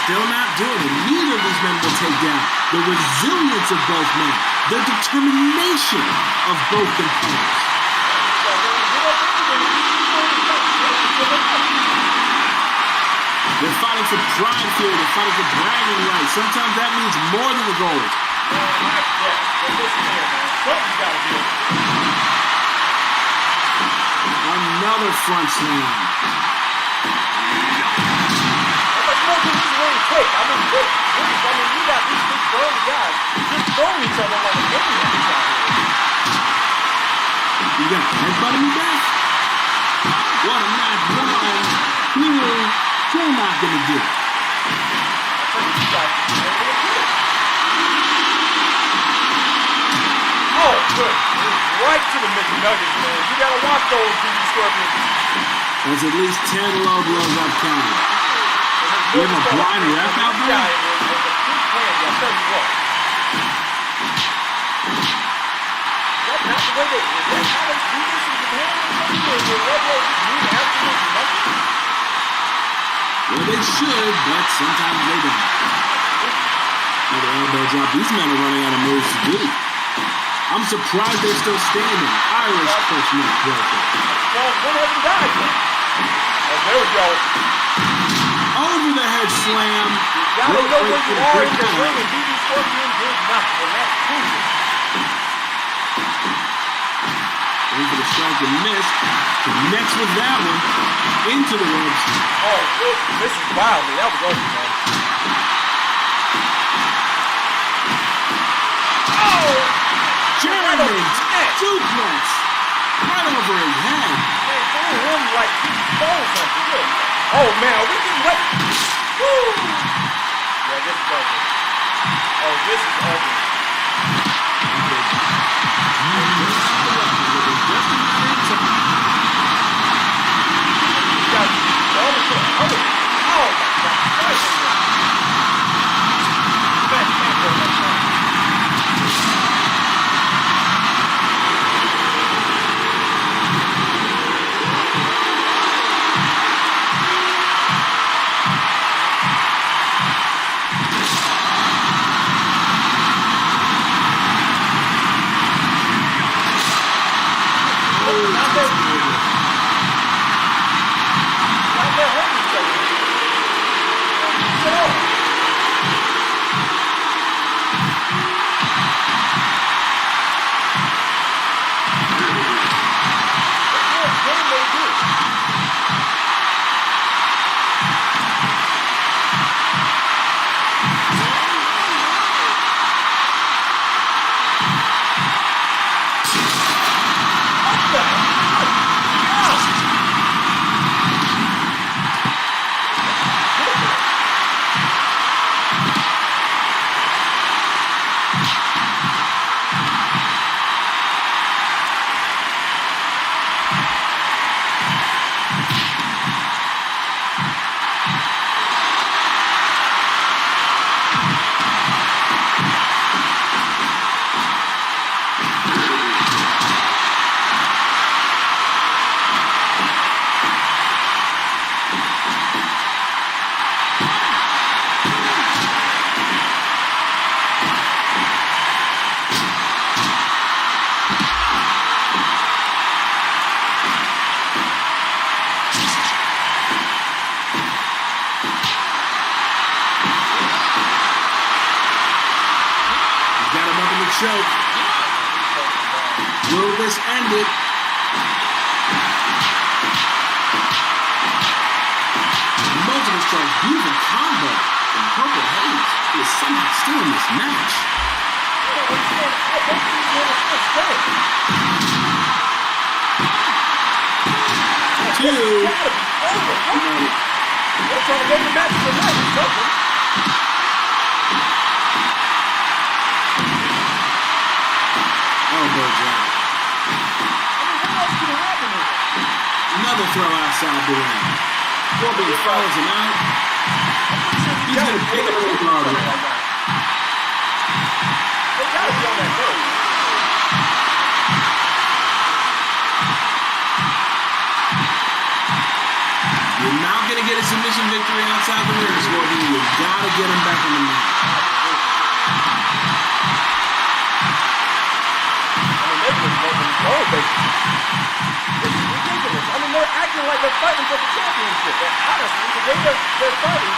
Still not doing it. Neither of these men will take down. The resilience of both men. The determination of both competitors. They're fighting for pride here. They're fighting for bragging rights. Sometimes that means more than the gold. Another front slam. You got these big burly guys just throwing each other like a maniac out here. You got headbutting me back? What a match. 1, 2. Still not gonna do it. Oh, good. Right to the McNuggets, man. You gotta watch those BB Scorpions. There's at least 10 low blows I've counted. You have a blind ref out there? I'll tell you what. That's not the way they do this in Japan. Well, they should, but sometimes they don't. Another elbow drop. These men are running out of moves to do. I'm surprised they're still standing. Irish pushman broken. Well, one of them died yet. Oh, there we go. Over the head slam. You gotta know where you are in the ring, and BB Scorpion did not, and that's crucial. Going for the strike and miss. Connects with that one. Into the ropes. Oh, this is wildly. That was over, man. Oh! German suplex. Right over his head. Man, throw him like he stole something. Good. Oh, man, are we getting wet? Woo! Yeah, this is over. Oh, this is over. choke. Will this end it? Multiple strikes, beautiful combo. And Purple Haze is somehow still in this match. Two. They're trying to make the match for that or something. Elbow drop. What else could have happened here? Another throw outside the ring. Corbin follows him out. He's going to pick up the guard. They got to be on that road. You're not going to get a submission victory outside the ring, Scorpion. You got to get him back on the mat. This is ridiculous. I mean, they're acting like they're fighting for the championship. And honestly, the way they're fighting,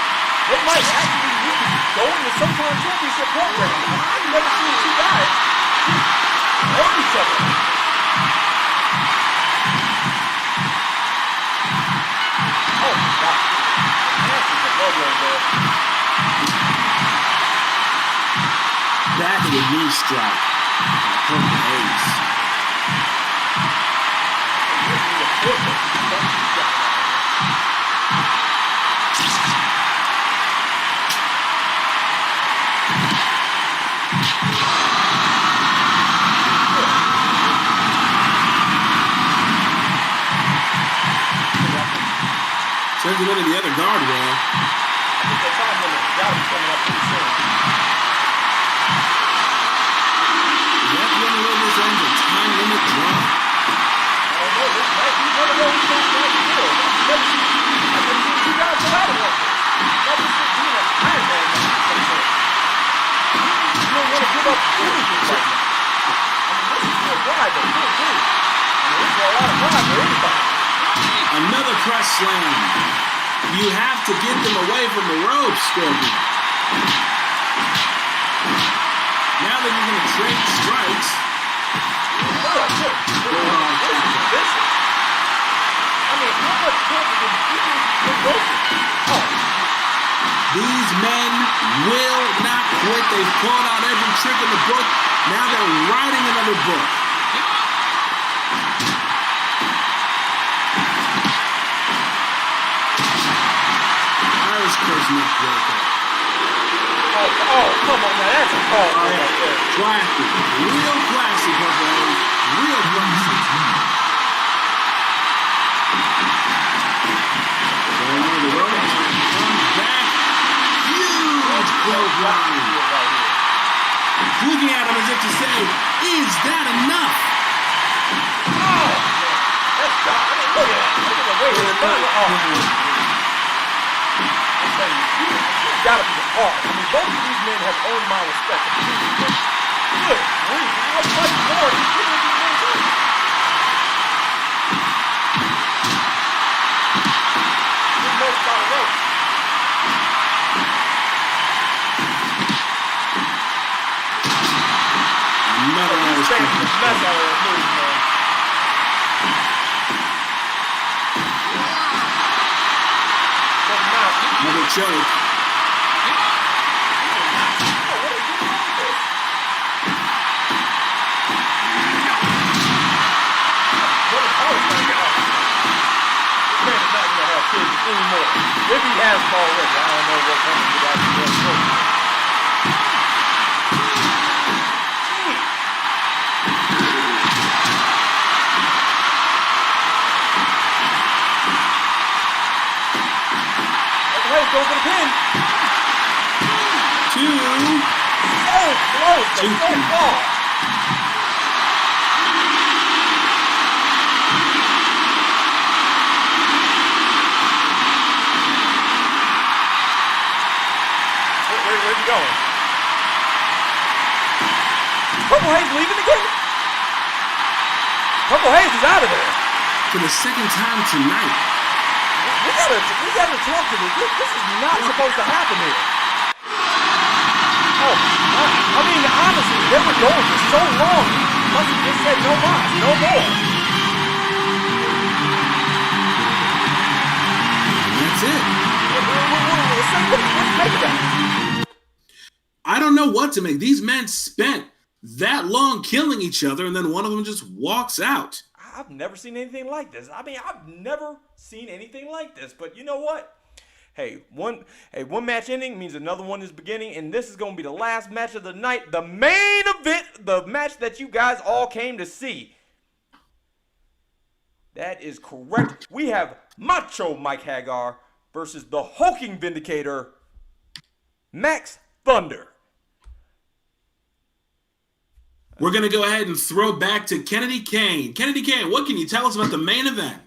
they might actually need to go into some kind of championship program. I've never seen two guys hurt each other. Oh, my God. Nasty elbow there. Back to the knee strike. Purple Haze. Sends him into the other guardrail. I think their time limit got to be coming up pretty soon. Is that the only way this ends? A time limit draw? I don't know. This might be one of those things right here. I've never seen two guys go out of one. Never seen being an Iron Man match. You don't want to give up anything right now. I mean, this is for a drive, but good too. I mean, this is a lot of drive for anybody. Another press slam. You have to get them away from the ropes, Scorpion. Now that you're going to trade strikes. I mean, how much damage did you go through? Oh. These men will not quit. They've pulled out every trick in the book. Now they're writing another book. Irish curse neck breaker. Oh, come on, man. That's a call. Oh, yeah. Classy. Real classy, Purple Haze. Real classy. Going over the ropes. Comes back. Huge clothesline. Looking at him as if to say, is that enough? Oh, that's God. I mean, look at that. Look at the way it's done. Oh. I'm telling you, you've got to be the hard. I mean, both of these men have earned my respect. Good grief. How much more is he giving these men to? Who knows about the rope? Another Irish Stand curse the neck mess breaker. out of that move, man. Doesn't matter. Another choke. Anymore. If he has them already, I don't know what kind of guys he does. Okay, go for the pin. Two. So close, but so far. Where's he going? Purple Haze leaving again? Purple Haze is out of there. For the second time tonight. We gotta talk to this. This is not supposed to happen here. Oh, I mean, honestly, they were going for so long. Must have just said no more, no more. That's it. What do you make of that? I don't know what to make. These men spent that long killing each other, and then one of them just walks out. I've never seen anything like this. I mean, I've never seen anything like this. But you know what? Hey, one match ending means another one is beginning, and this is going to be the last match of the night, the main event, the match that you guys all came to see. That is correct. We have Macho Mike Hagar versus the hulking Vindicator, Max Thunder. We're going to go ahead and throw back to Kennedy Kane. Kennedy Kane, what can you tell us about the main event?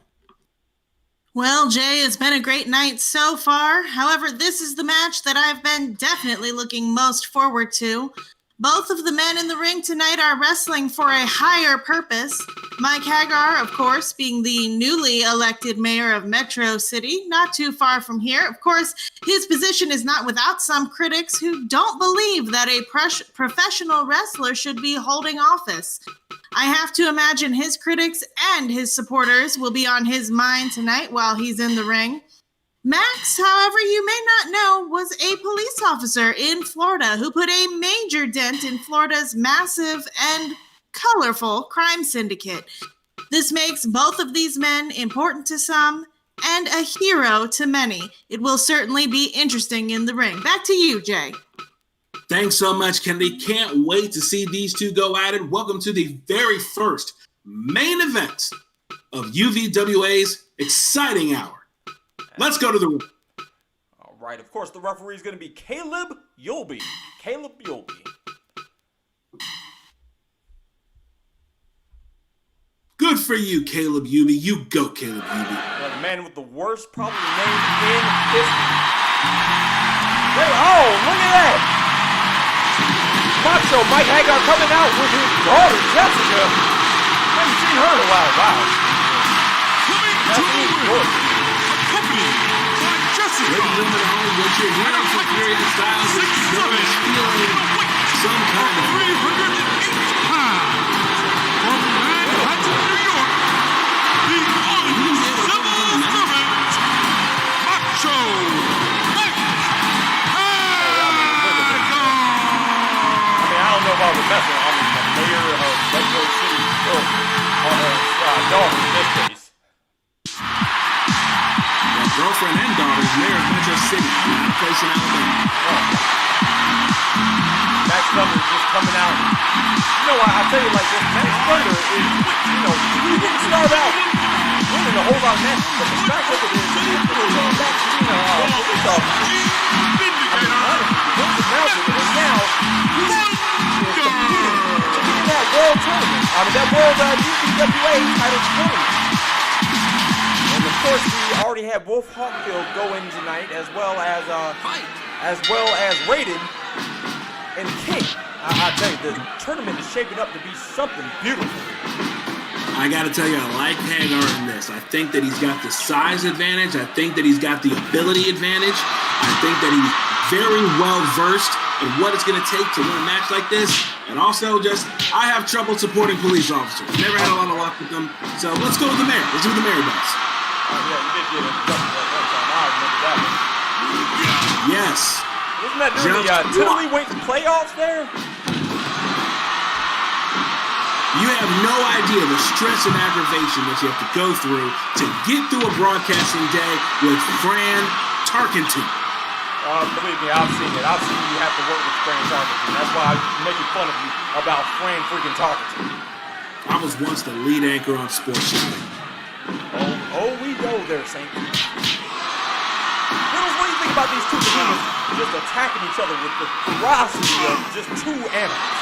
Well, Jay, it's been a great night so far. However, this is the match that I've been definitely looking most forward to. Both of the men in the ring tonight are wrestling for a higher purpose. Mike Hagar, of course, being the newly elected mayor of Metro City, not too far from here. Of course, his position is not without some critics who don't believe that a professional wrestler should be holding office. I have to imagine his critics and his supporters will be on his mind tonight while he's in the ring. Max, however, you may not know, was a police officer in Florida who put a major dent in Florida's massive and colorful crime syndicate. This makes both of these men important to some and a hero to many. It will certainly be interesting in the ring. Back to you, Jay. Thanks so much, Kennedy. Can't wait to see these two go at it. Welcome to the very first main event of UVWA's exciting hour. Let's go to the room. All right, of course, the referee is going to be Caleb Yulby. Caleb Yulby. Good for you, Caleb Yulby. You go, Caleb Yulby. The man with the worst probably name in history. Oh, look at that. Macho Mike Hagar coming out with his daughter, Jessica. Haven't seen her in a while. Wow. That's gorgeous. Ladies and gentlemen, what you're hearing from Furious Styles is feeling some kind of 308 pounds from Manhattan, New York, the Civil Servant, Macho Mike Hagar. I mean, I don't know if I was messing. I mean, the mayor of Metro City, on her daughter in this case. girlfriend and daughters mayor of Metro City, not a place in Alabama. Max Thunder is just coming out. You know, I tell you like this, Max Thunder is, you know, he didn't start out winning a whole lot of matches, but the fact of it is, he's going back to being a police officer. I mean, honestly, he wins the mountain, and now he's competing in that world tournament. I mean, that world UPWA title tournament. And of course, we already have Wolf Hawkfield go in tonight, as well as Raiden and King. I tell you, the tournament is shaping up to be something beautiful. I gotta tell you, I like Hagar in this. I think that he's got the size advantage. I think that he's got the ability advantage. I think that he's very well versed in what it's gonna take to win a match like this. And also, I have trouble supporting police officers. Never had a lot of luck with them. So let's go with the mayor. Let's do what the mayor does. Yeah, you did get a double one time. I remember that one. Yes. Wasn't that during the Tiddlywinks playoffs there? You have no idea the stress and aggravation that you have to go through to get through a broadcasting day with Fran Tarkenton. Believe me, I've seen it. I've seen you have to work with Fran Tarkenton. That's why I'm making fun of you about Fran freaking Tarkenton. I was once the lead anchor on Sports Center. Oh, we go there, Saint. Riddles, what do you think about these two behemoths just attacking each other with the ferocity of just two animals?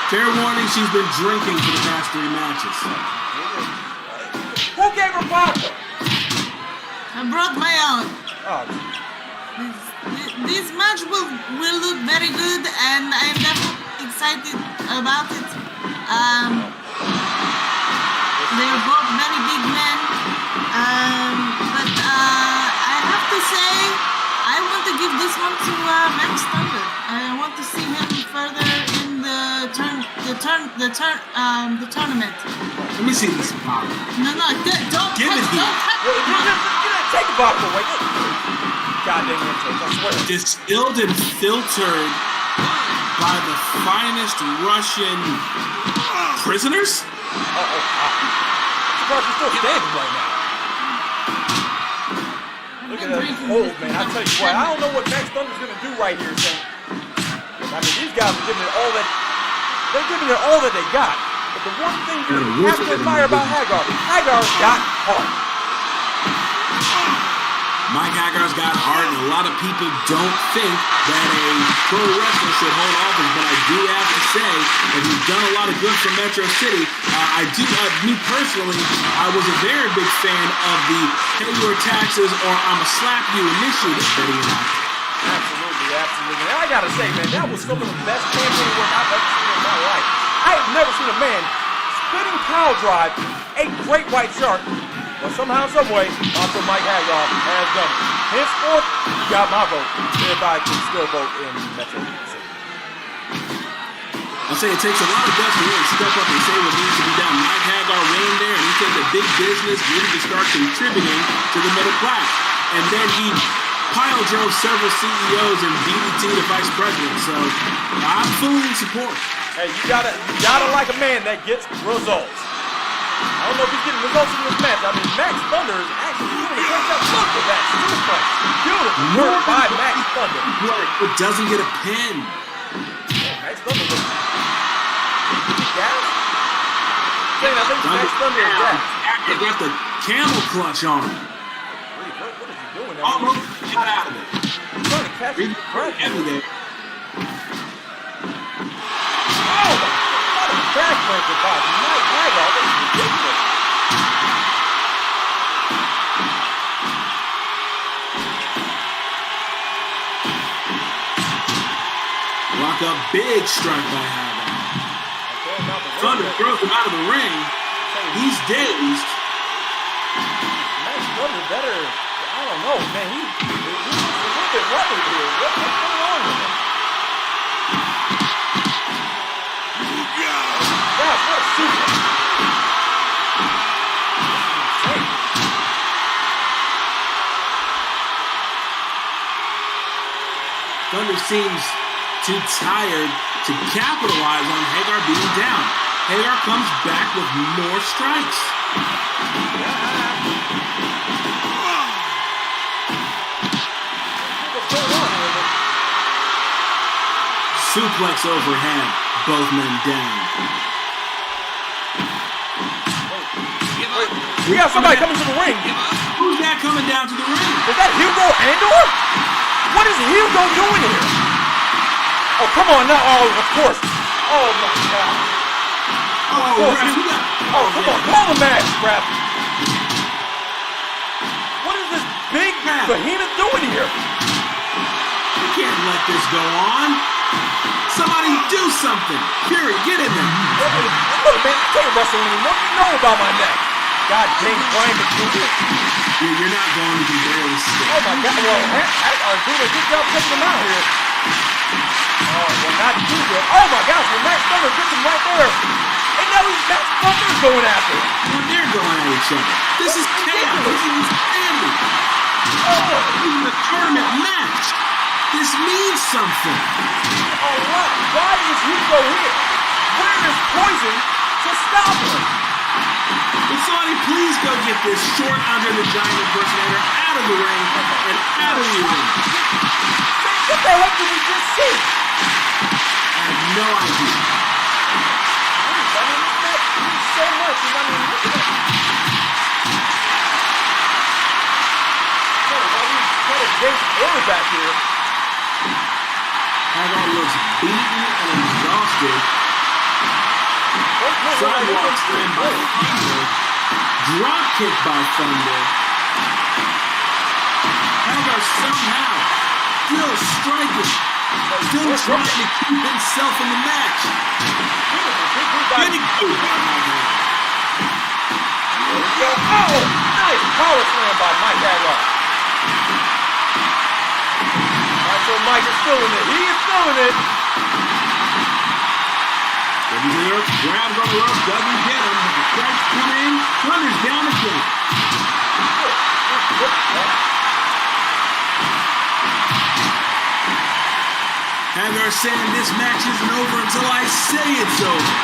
Fair warning, she's been drinking for the past 3 matches. Who gave her vodka? I brought my own. Oh. This match will look very good, and I'm definitely excited about it. They're both very big men, but I have to say, I want to give this one to Max Thunder. I want to see him further in the tournament. Let me see this bottle. No, don't give it here. Take the bottle away. Goddamn intake, I swear. Distilled and filtered by the finest Russian prisoners? You're still standing right now. Look at that cold, man. I tell you what, I don't know what Max Thunder's gonna do right here, Saint. I mean, these guys are giving it all that they got. But the one thing you have to admire about Hagar's got heart. Mike Hagar's got heart, and a lot of people don't think that a pro wrestler should hold office, but I do have to say that he's done a lot of good for Metro City. Me personally, I was a very big fan of the pay your taxes or I'ma slap you initiative that he had. Absolutely. And I gotta say, man, that was some of the best campaign work I've ever seen in my life. I have never seen a man spinning power drive a great white shark. But somehow, someway, Macho Mike Hagar has done it. Henceforth, you got my vote if I can still vote in Metro City. I'll say it takes a lot of guts to really step up and say what needs to be done. Mike Hagar went in there and he said that big business needed to start contributing to the middle class. And then he pile drove several CEOs and DDT to vice president. So I'm fully in support. Hey, you gotta like a man that gets results. I don't know if he's getting results in this match. I mean, Max Thunder is actually doing a great job. Look at that suplex. Beautiful work by Max Thunder. It doesn't get a pin. Max Thunder looks gassed. I think Max Thunder is gassed. He got the camel clutch on him. What is he Almost got out of it. He's trying to catch the breath. Heavy there. Oh, what a backbreaker by Mike Hagar. This is ridiculous. Block up, big strike by Hagar. Thunder throws him out of the ring. He's dazed. Max Thunder better. I don't know, man. He looks a little bit rubbly here. What's going on with him? Gosh, what a super. Thunder seems too tired to capitalize on Hagar being down. Hagar comes back with more strikes. Suplex overhead, both men down. We got somebody coming to the ring. Who's that coming down to the ring? Is that Hugo Andor? What is Hugo doing here? Oh, come on now. Oh, of course. Oh, my God. Oh, ref, come on. Call the match, ref. What is this big behemoth doing here? You can't let this go on. Somebody do something. Fury, get in there. Look, man, I can't wrestle anymore. You know about my neck. God dang, Brian McDougal. You're not going to be barely stiff. Oh, my God. Well, I'm doing a good job taking him out here. Oh, well, not too good. Oh, my gosh. Well, Max Thunder gets him right there. And now Max Thunder's going after him. Well, they're going at each other. This is chaos. This is insanity. Oh, this is a tournament match. This means something. All right. Why is Hugo here? Where is Poison to stop him? Will somebody please go get this short under the giant impersonator out of the ring and out of the ring? What the heck did we just see? I have no idea. So much, you're not even looking at it. James Early back here. Hagar looks beaten and exhausted. Sidewalk slam by Thunder. Drop kick by Thunder. Hagar somehow still striking. Still trying to keep himself in the match. Getting through by Hagar. Oh, nice power slam by Mike Hagar. So Mike is feeling it. He is feeling it. Grabs on the rope, doesn't get him, but the strikes come in. Thunder's down again. Hagar saying this match isn't over until I say it's over.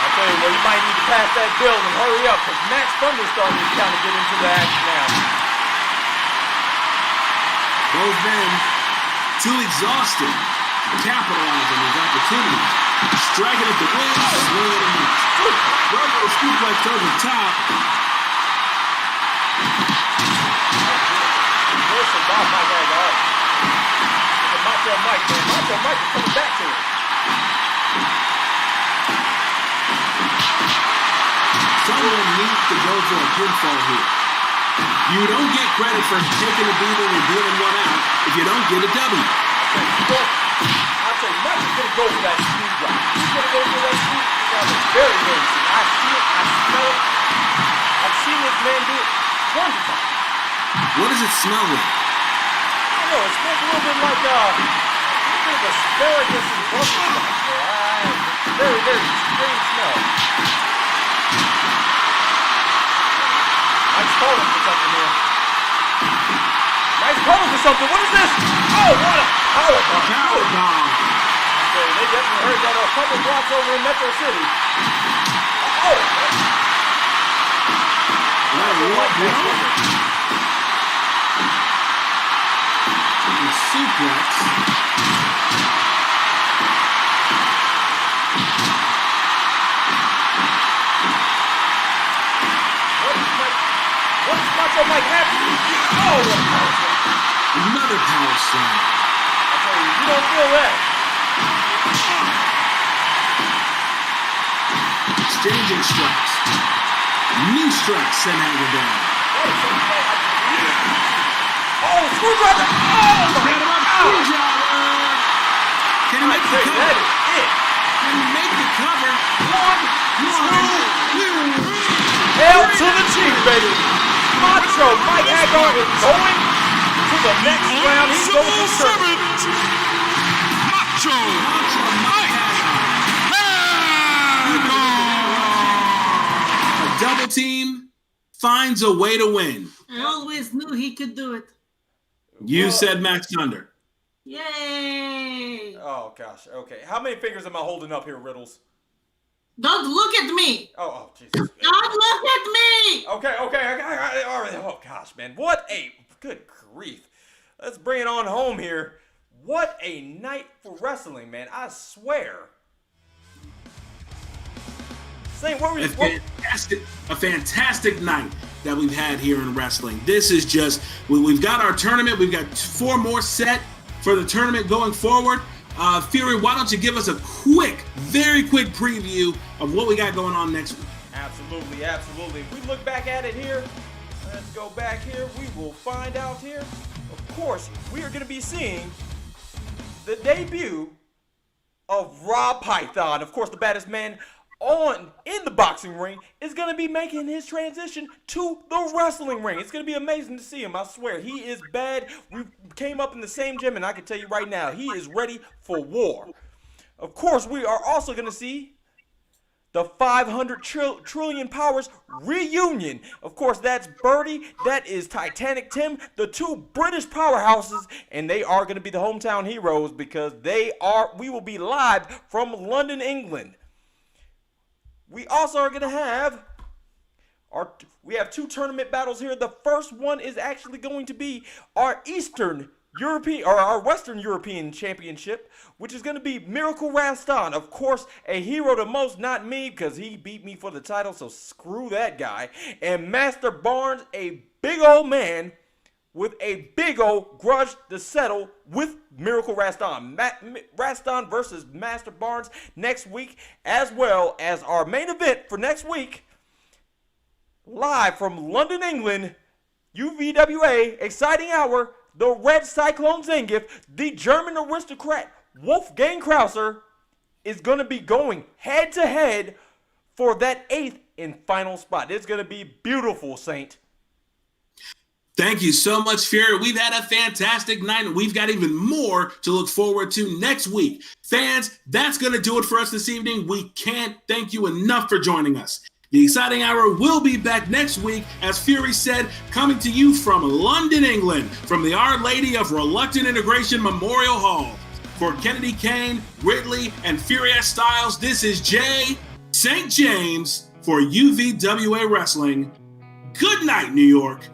I tell you what, you might need to pass that bill and hurry up, because Max Thunder's starting to kind of get into the action now. Both men too exhausted to capitalize on these opportunities. Striking at the wing, swinging at the miss. Robo suplex over the top. Listen, Bob Mike Hagar. Look at Macho Mike, man. Macho Mike is coming back to him. Someone needs to go for a pinfall here. You don't get credit for taking a beating and dealing one out if you don't get a W. I'll tell you, Mike is going to go for that speed drop. He's going to go for that speed drop. It's very, very soon. I see it. I smell it. I've seen this man do it tons of times. What does it smell like? I don't know. It smells a little bit like a bit of asparagus and Brussels sprouts. Very, very strange smell. Mike's calling for something here. Mike's calling for something. What is this? Oh, what a powerbomb. Powerbomb. Okay, they definitely heard that a couple blocks over in Metro City. Oh. Suplex. What is Mike Macho Mike happy. Oh, what a power slam. Another power slam. I tell you don't feel that. Exchanging strikes. Knee strikes send Angle down. Oh, screwdriver! Oh, my Set him up, God! screwdriver. Can he make the That cover? is it. Can he make the cover? One, Two. Hail to the chief, baby. Macho Mike Hagar is going to the next round. He's going to serve. Macho Mike Hagar. A double team finds a way to win. I always knew he could do it. You said Max Thunder. Yay! Oh, gosh. Okay. How many fingers am I holding up here, Riddles? Don't look at me! Oh, Jesus. Don't look at me! Okay. All right. Oh, gosh, man. What a... Good grief. Let's bring it on home here. What a night for wrestling, man. I swear. Saint, what were you... A fantastic night that we've had here in wrestling. This is just, we've got our tournament. We've got 4 more set for the tournament going forward. Fury, why don't you give us a very quick preview of what we got going on next week? Absolutely. If we look back at it here, let's go back here. We will find out here. Of course, we are going to be seeing the debut of Rob Python. Of course, the baddest man in the boxing ring is going to be making his transition to the wrestling ring. It's going to be amazing to see him. I swear, he is bad. We came up in the same gym, and I can tell you right now, he is ready for war. Of course, we are also going to see the 500 trillion powers reunion. Of course, that's Birdie, that is Titanic Tim, the 2 British powerhouses, and they are going to be the hometown heroes because we will be live from London, England. We also are going to have we have 2 tournament battles here. The first one is actually going to be our Western European Championship, which is going to be Miracle Rastan. Of course, a hero to most, not me, because he beat me for the title, so screw that guy. And Master Barnes, a big old man with a big old grudge to settle with Miracle Rastan. Rastan versus Master Barnes next week, as well as our main event for next week, live from London, England, UVWA, exciting hour, the Red Cyclone Zangief, the German aristocrat Wolfgang Krauser, is going to be going head-to-head for that 8th and final spot. It's going to be beautiful, Saint. Thank you so much, Fury. We've had a fantastic night, and we've got even more to look forward to next week. Fans, that's going to do it for us this evening. We can't thank you enough for joining us. The Exciting Hour will be back next week, as Fury said, coming to you from London, England, from the Our Lady of Reluctant Integration Memorial Hall. For Kennedy Kane, Ridley, and Furious Styles, this is Jay St. James for UVWA Wrestling. Good night, New York.